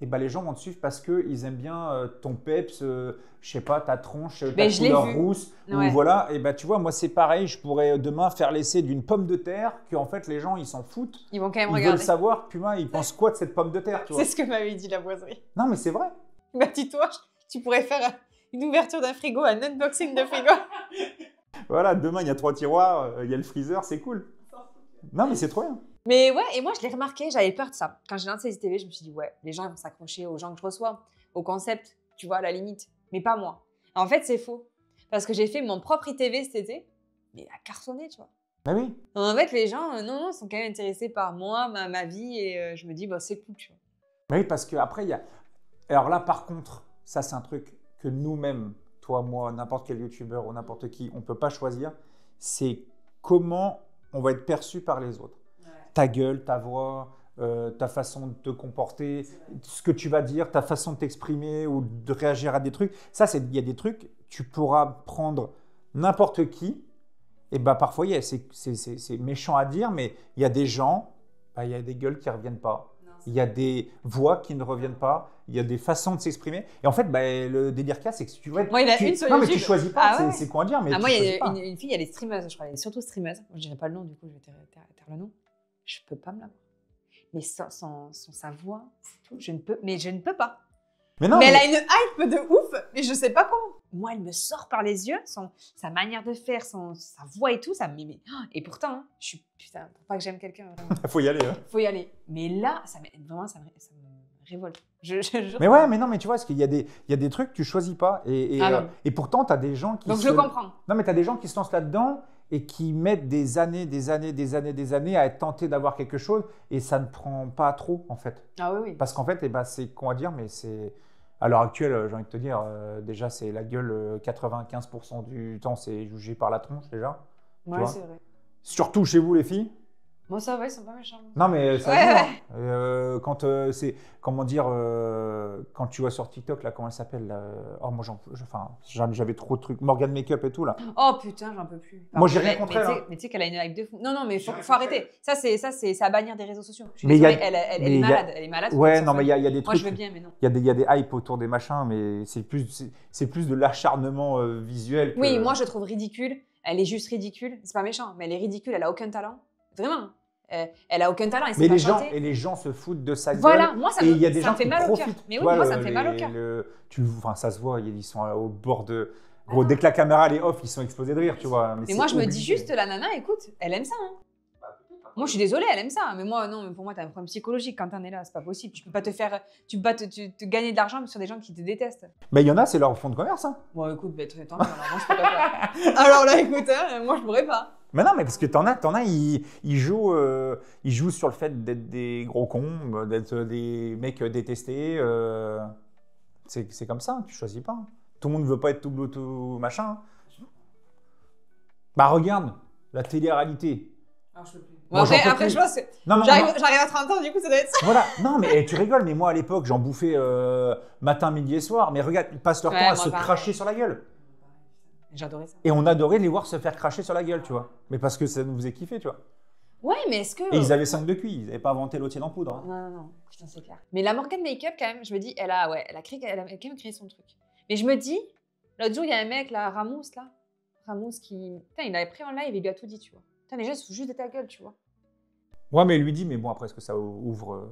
et bah, les gens vont te suivre parce qu'ils aiment bien ton peps, je sais pas, ta tronche, ta Mais je l'ai couleur vu. rousse, Ouais. ou voilà. Et bah, tu vois, moi, c'est pareil, je pourrais demain faire l'essai d'une pomme de terre, que en fait, les gens, ils s'en foutent. Ils vont quand même Ils veulent regarder. savoir, putain, ils pensent quoi de cette pomme de terre, tu vois. C'est ce que m'avait dit la boiserie. Non, mais c'est vrai. Bah, dis-toi, tu pourrais faire une ouverture d'un frigo, un unboxing de frigo. Voilà, demain, il y a 3 tiroirs, il y a le freezer, c'est cool. Non, mais c'est trop bien. Mais ouais, et moi, je l'ai remarqué, j'avais peur de ça. Quand j'ai lancé ICTV, je me suis dit, ouais, les gens ils vont s'accrocher aux gens que je reçois, au concept, tu vois, à la limite. Mais pas moi. En fait, c'est faux. Parce que j'ai fait mon propre ITV cet été, mais il a cartonné, tu vois. Ah oui. En fait, les gens, non, sont quand même intéressés par moi, ma vie, et je me dis, bah, c'est cool, tu vois. Oui, parce qu'après, il y a… Alors là, par contre, ça, c'est un truc que nous-mêmes, toi, moi, n'importe quel youtubeur ou n'importe qui, on ne peut pas choisir. c'est comment on va être perçu par les autres. Ouais. Ta gueule, ta voix, ta façon de te comporter, ce que tu vas dire, ta façon de t'exprimer ou de réagir à des trucs. Ça, il y a des trucs, tu pourras prendre n'importe qui. Et bah, parfois, c'est méchant à dire, mais il y a des gens, bah, il y a des gueules qui ne reviennent pas. Il y a des voix qui ne reviennent pas. Il y a des façons de s'exprimer. Et en fait, bah, le délire qu'il y a, c'est que si tu veux être. Moi, il a une sur non, mais YouTube. tu choisis pas. Ah, ouais. C'est con à dire. Mais moi, il y a une fille, elle est streameuse, je crois. Elle est surtout streameuse. Moi, je dirais pas le nom, du coup, je vais taire le nom. Je peux pas me l'avoir. Mais sans sa voix, tout, je ne peux pas. Mais elle a une hype de ouf, mais je sais pas comment. Moi, elle me sort par les yeux, sa manière de faire, sa voix et tout, ça me met. Et pourtant, hein, je suis putain, pour pas que j'aime quelqu'un. Faut y aller. Hein. Faut y aller. Mais là, ça me révolte. Mais ouais, mais non, mais tu vois, parce qu'il y a des trucs que tu choisis pas. Et pourtant, tu as des gens qui. Donc je comprends. Non, mais tu as des gens qui se lancent là-dedans et qui mettent des années à être tentés d'avoir quelque chose et ça ne prend pas trop, en fait. Ah oui, oui. Parce qu'en fait, c'est con à dire, mais c'est. À l'heure actuelle, j'ai envie de te dire, déjà, c'est la gueule, 95% du temps, c'est jugé par la tronche, déjà. Ouais, c'est vrai. Surtout chez vous, les filles. Moi, ça va, ils sont pas méchants. Non, mais ça joue. Quand c'est, comment dire, quand tu vois sur TikTok, là, comment elle s'appelle oh, moi, j'avais trop de trucs. Morgan Makeup et tout, là. Oh putain, j'en peux plus. Moi, j'ai rien contre elle. Mais tu sais qu'elle a une hype de fou. Non, mais faut arrêter. Ça, c'est à bannir des réseaux sociaux. Mais elle est malade. Elle est malade. Ouais, non, mais il y a des trucs. Moi, je veux bien, mais non. Il y a des hypes autour des machins, mais c'est plus de l'acharnement visuel. Oui, moi, je trouve ridicule. Elle est juste ridicule. C'est pas méchant, mais elle est ridicule. Elle a aucun talent. Vraiment. Elle a aucun talent. Mais les gens se foutent de sa gueule. Voilà, moi ça me fait mal au cœur. Mais oui, moi ça me fait mal au cœur. Ça se voit, ils sont au bord de. Gros, dès que la caméra elle est off, ils sont explosés de rire, tu vois. Mais moi je me dis juste, la nana, écoute, elle aime ça. Hein. Moi je suis désolée, elle aime ça. Mais moi, non, mais pour moi, t'as un problème psychologique quand t'en es là, c'est pas possible. Tu peux pas te gagner de l'argent sur des gens qui te détestent. Mais il y en a, c'est leur fond de commerce. Hein. Bon, écoute, tant mieux, alors moi je pourrais pas. Alors là, écoute, moi je pourrais pas. Mais non, mais parce que t'en as, ils jouent sur le fait d'être des gros cons, d'être des mecs détestés. C'est comme ça, tu choisis pas. Tout le monde ne veut pas être tout bleu, tout machin. Bah regarde, la télé-réalité. Alors, je peux plus. Bon, après, je pense que j'arrive à 30 ans, du coup, ça doit être ça. Voilà, non, mais tu rigoles, mais moi à l'époque, j'en bouffais matin, midi et soir. Mais regarde, ils passent leur temps à se cracher sur la gueule. J'adorais ça. Et on adorait les voir se faire cracher sur la gueule, tu vois. Mais parce que ça nous faisait kiffer, tu vois. Ouais, mais est-ce que. Et ils avaient 5 de QI, ils n'avaient pas inventé l'eau tienne en poudre. Hein. Non, putain, c'est clair. Mais la Morgan Makeup, quand même, je me dis, elle a quand même créé son truc. Mais je me dis, l'autre jour, il y a un mec, là, Ramos, qui. Putain, il l'avait pris en live et il lui a tout dit, tu vois. Putain, les gens, ils se foutent juste de ta gueule, tu vois. Ouais, mais il lui dit, mais bon, après, est-ce que ça ouvre.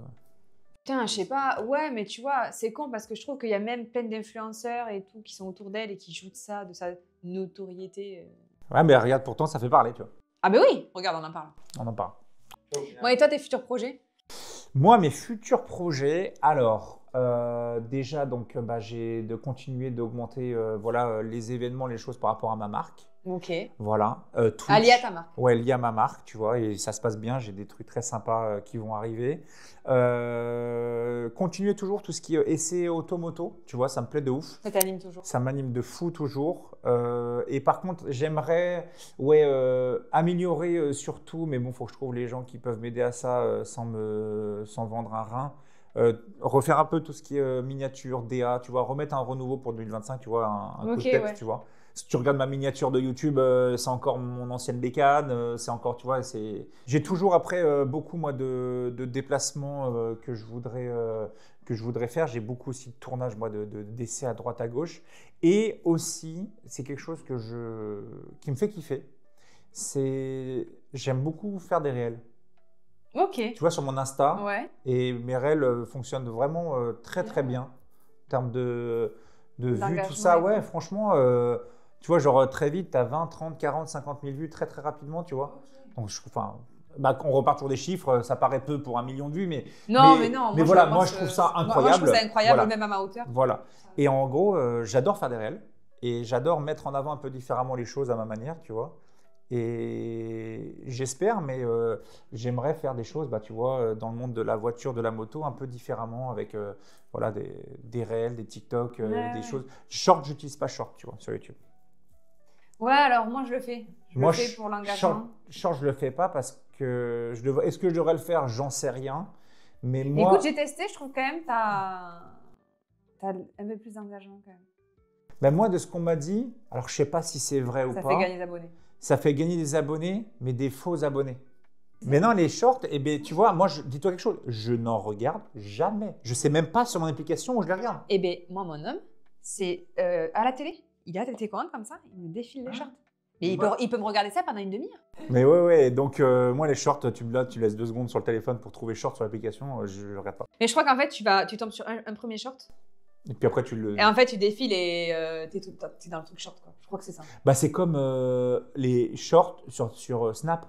Putain, je sais pas. Ouais, mais tu vois, c'est con parce que je trouve qu'il y a même plein d'influenceurs et tout qui sont autour d'elle et qui jouent de ça, de sa notoriété. Ouais, mais regarde, pourtant, ça fait parler, tu vois. Ah, ben oui, regarde, on en parle. On en parle. Bon, et toi, tes futurs projets? Moi, mes futurs projets, alors, déjà, donc, j'ai de continuer d'augmenter les événements, les choses par rapport à ma marque. Ok. Voilà. Lié à ta marque. Ouais, lié à ma marque, tu vois, et ça se passe bien. J'ai des trucs très sympas qui vont arriver. Continuer toujours tout ce qui est essai automoto, tu vois, ça me plaît de ouf. Ça t'anime toujours. Ça m'anime de fou toujours. Et par contre, j'aimerais améliorer surtout, mais bon, il faut que je trouve les gens qui peuvent m'aider à ça sans vendre un rein. Refaire un peu tout ce qui est miniature, DA, tu vois, remettre un renouveau pour 2025, tu vois, un coup de tête, ouais. Tu vois. Si tu regardes ma miniature de YouTube, c'est encore mon ancienne bécane, c'est encore, tu vois, j'ai toujours après beaucoup, moi, de déplacements que je voudrais faire. J'ai beaucoup aussi de tournages, moi, d'essais à droite, à gauche. Et aussi, c'est quelque chose qui me fait kiffer, j'aime beaucoup faire des réels. Ok. Tu vois, sur mon Insta, ouais. Et mes réels fonctionnent vraiment très, très bien en termes de vues, tout ça. Ouais, franchement, tu vois, genre très vite, tu as 20, 30, 40, 50 000 vues très, très rapidement, tu vois. Donc, on repart sur des chiffres, ça paraît peu pour 1 million de vues, mais non. Mais voilà, moi, je trouve ça incroyable. Moi, je trouve ça incroyable, voilà. Même à ma hauteur. Voilà. Et en gros, j'adore faire des réels et j'adore mettre en avant un peu différemment les choses à ma manière, tu vois. Et j'espère, mais j'aimerais faire des choses, tu vois, dans le monde de la voiture, de la moto, un peu différemment avec des réels, des TikTok, des choses. Short, j'utilise pas Short, tu vois, sur YouTube. Ouais, alors moi je le fais. Je Moi, le fais pour l'engagement. je le fais pas parce que est-ce que je devrais le faire? J'en sais rien. Mais moi, Écoute, j'ai testé, je trouve quand même t'as un peu plus d'engagement quand même. ben moi, de ce qu'on m'a dit, alors je sais pas si c'est vrai ou Ça pas. fait gagner des abonnés. Ça fait gagner des abonnés, mais des faux abonnés. Mais non, les shorts, eh ben, tu vois, moi, dis-toi quelque chose, je n'en regarde jamais. Je sais même pas sur mon application où je les regarde. Eh bien, moi, mon homme, c'est à la télé. Il a la télécommande comme ça, il me défile les shorts. Mais il peut me regarder ça pendant une demi-heure. Mais ouais, donc moi, les shorts, tu laisses 2 secondes sur le téléphone pour trouver short sur l'application, je ne regarde pas. Mais je crois qu'en fait, tu tombes sur un premier short. Et puis après, tu le. Et en fait, tu défiles et t'es dans le truc short, quoi. Je crois que c'est ça. Bah, c'est comme les shorts sur Snap.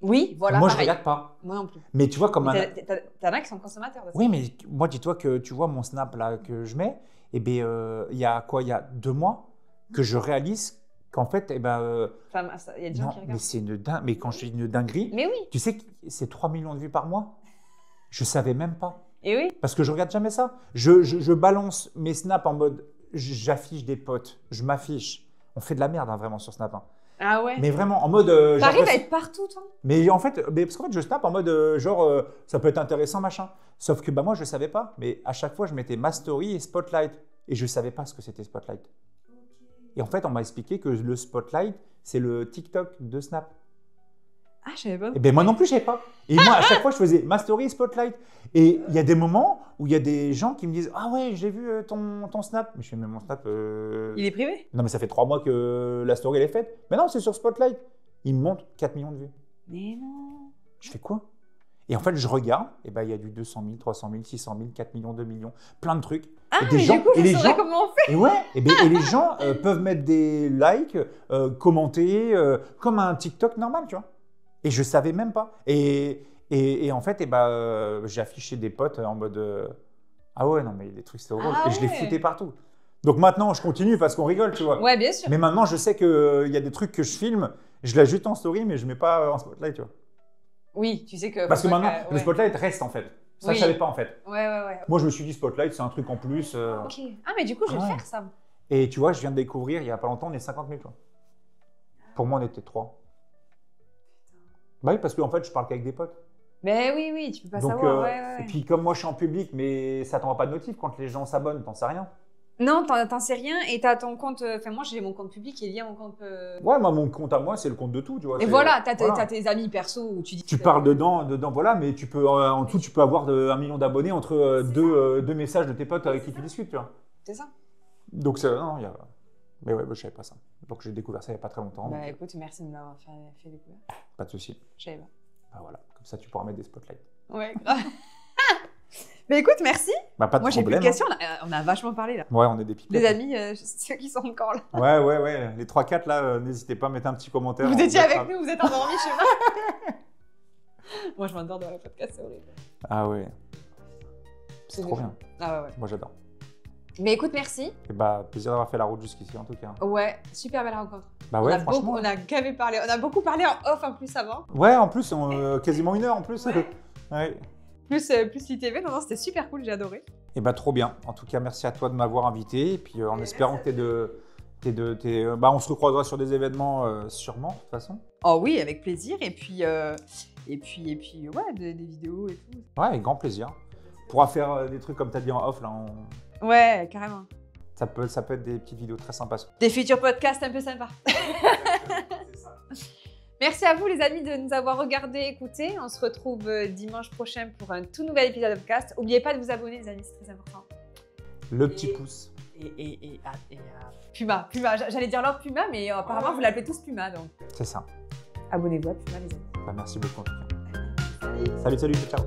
Oui, voilà. Moi, pareil. je regarde pas. Moi non plus. Mais tu vois, comme Mais t'en as qui sont consommateurs de ça. Oui, mais moi, dis-toi que tu vois mon Snap là que je mets, eh ben, il y a quoi? Il y a 2 mois que je réalise qu'en fait, eh ben, Il y a des gens non, qui mais regardent. c'est une dingue. Mais quand je dis une dinguerie, Mais oui. tu sais que c'est 3 millions de vues par mois. Je savais même pas. Et oui. Parce que je regarde jamais ça. Je balance mes snaps en mode j'affiche des potes, je m'affiche. On fait de la merde hein, vraiment sur Snap. Hein. Ah ouais. Mais vraiment en mode. T'arrives à être partout, toi. Mais en fait, parce qu'en fait, je snap en mode ça peut être intéressant machin. Sauf que bah moi je savais pas. Mais à chaque fois je mettais ma story et Spotlight et je savais pas ce que c'était Spotlight. Et en fait on m'a expliqué que le Spotlight c'est le TikTok de Snap. Ah, je savais pas. Et ben moi non plus je savais pas. Et moi à chaque fois je faisais ma story et Spotlight. Et il y a des moments où il y a des gens qui me disent ah ouais j'ai vu ton Snap. Mais je fais mais mon Snap. Il est privé. Non mais ça fait 3 mois que la story elle est faite. Mais non c'est sur Spotlight. Il me montre 4 millions de vues. Mais non. Je fais quoi? Et en fait, je regarde, et ben il y a du 200 000, 300 000, 600 000, 4 millions, 2 millions, plein de trucs. Ah, et mais des gens, du coup, je saurais comment on fait. Et ouais, et les gens peuvent mettre des likes, commenter, comme un TikTok normal, tu vois. Et je savais même pas. Et en fait, j'ai affiché des potes en mode ah ouais, non, mais des trucs c'était horrible. Ah et je les ouais. foutais partout. Donc maintenant, je continue parce qu'on rigole, tu vois. Ouais, bien sûr. Mais maintenant, je sais qu'il y a des trucs que je filme, je l'ajoute en story, mais je mets pas en spotlight, tu vois. Oui, tu sais que. Parce que maintenant, ouais. le spotlight reste en fait. Ça, Oui. je savais pas en fait. Ouais. Moi, je me suis dit spotlight, c'est un truc en plus. Ok. Ah, mais du coup, je vais Ah ouais. le faire ça. Et tu vois, je viens de découvrir il y a pas longtemps, on est 50 000. Toi. Pour moi, on était 3. Bah oui, parce qu'en fait, je parle qu'avec des potes. Mais oui, tu peux pas Donc, savoir. Ouais. Et puis, comme moi, je suis en public, mais ça t'envoie pas de notif quand les gens s'abonnent, t'en sais rien. Non, t'en sais rien et t'as ton compte. Enfin, moi, j'ai mon compte public qui est lié à mon compte. Ouais, moi, mon compte à moi, c'est le compte de tout, tu vois. Et voilà, t'as tes amis perso où tu dis. Tu parles dedans, voilà, mais tu peux, en dessous, tu peux avoir 1 million d'abonnés entre deux messages de tes potes avec qui tu discutes, tu vois. C'est ça. Donc, non, il y a. Mais ouais, je savais pas ça. Donc, j'ai découvert ça il y a pas très longtemps. Bah donc, écoute, merci de m'avoir fait découvrir. pas de souci. Je savais pas. Bah voilà, comme ça, tu pourras mettre des spotlights. Ouais, grave. Mais écoute, merci. Bah, pas de Moi, j'ai plus de problème. questions. On a vachement parlé là. Ouais, on est des pipettes. Les amis, ceux qui sont encore là. Ouais. Les 3-4 là, n'hésitez pas à mettre un petit commentaire. Vous on étiez mettra- avec nous, vous êtes endormis chez moi. Moi, je m'endors dans le podcast, c'est horrible. Ah ouais. C'est trop bien. Ah ouais. Moi, j'adore. Mais écoute, merci. Et bah, plaisir d'avoir fait la route jusqu'ici en tout cas. Ouais, super belle rencontre. Bah ouais, franchement. On a gavé parlé. On a beaucoup parlé en off en plus avant. Ouais, en plus, quasiment 1 heure en plus. Ouais. Ouais. Plus l'ITV. Non, c'était super cool, j'ai adoré. Et bah, trop bien. En tout cas, merci à toi de m'avoir invité. Et puis, en espérant que bah, on se recroisera sur des événements sûrement, de toute façon. Oh oui, avec plaisir. Et puis ouais, des vidéos et tout. Ouais, avec grand plaisir. On pourra faire des trucs comme tu as dit en off là. Ouais, carrément. Ça peut être des petites vidéos très sympas. Des futurs podcasts un peu sympas. Merci à vous les amis de nous avoir regardés, écoutés. On se retrouve dimanche prochain pour un tout nouvel épisode de podcast. N'oubliez pas de vous abonner les amis, c'est très important. Le petit pouce. Et Puma, j'allais dire l'autre Puma, mais apparemment vous l'appelez tous Puma, donc C'est ça. abonnez-vous à Puma les amis. Bah, merci beaucoup en tout cas. Salut, ciao.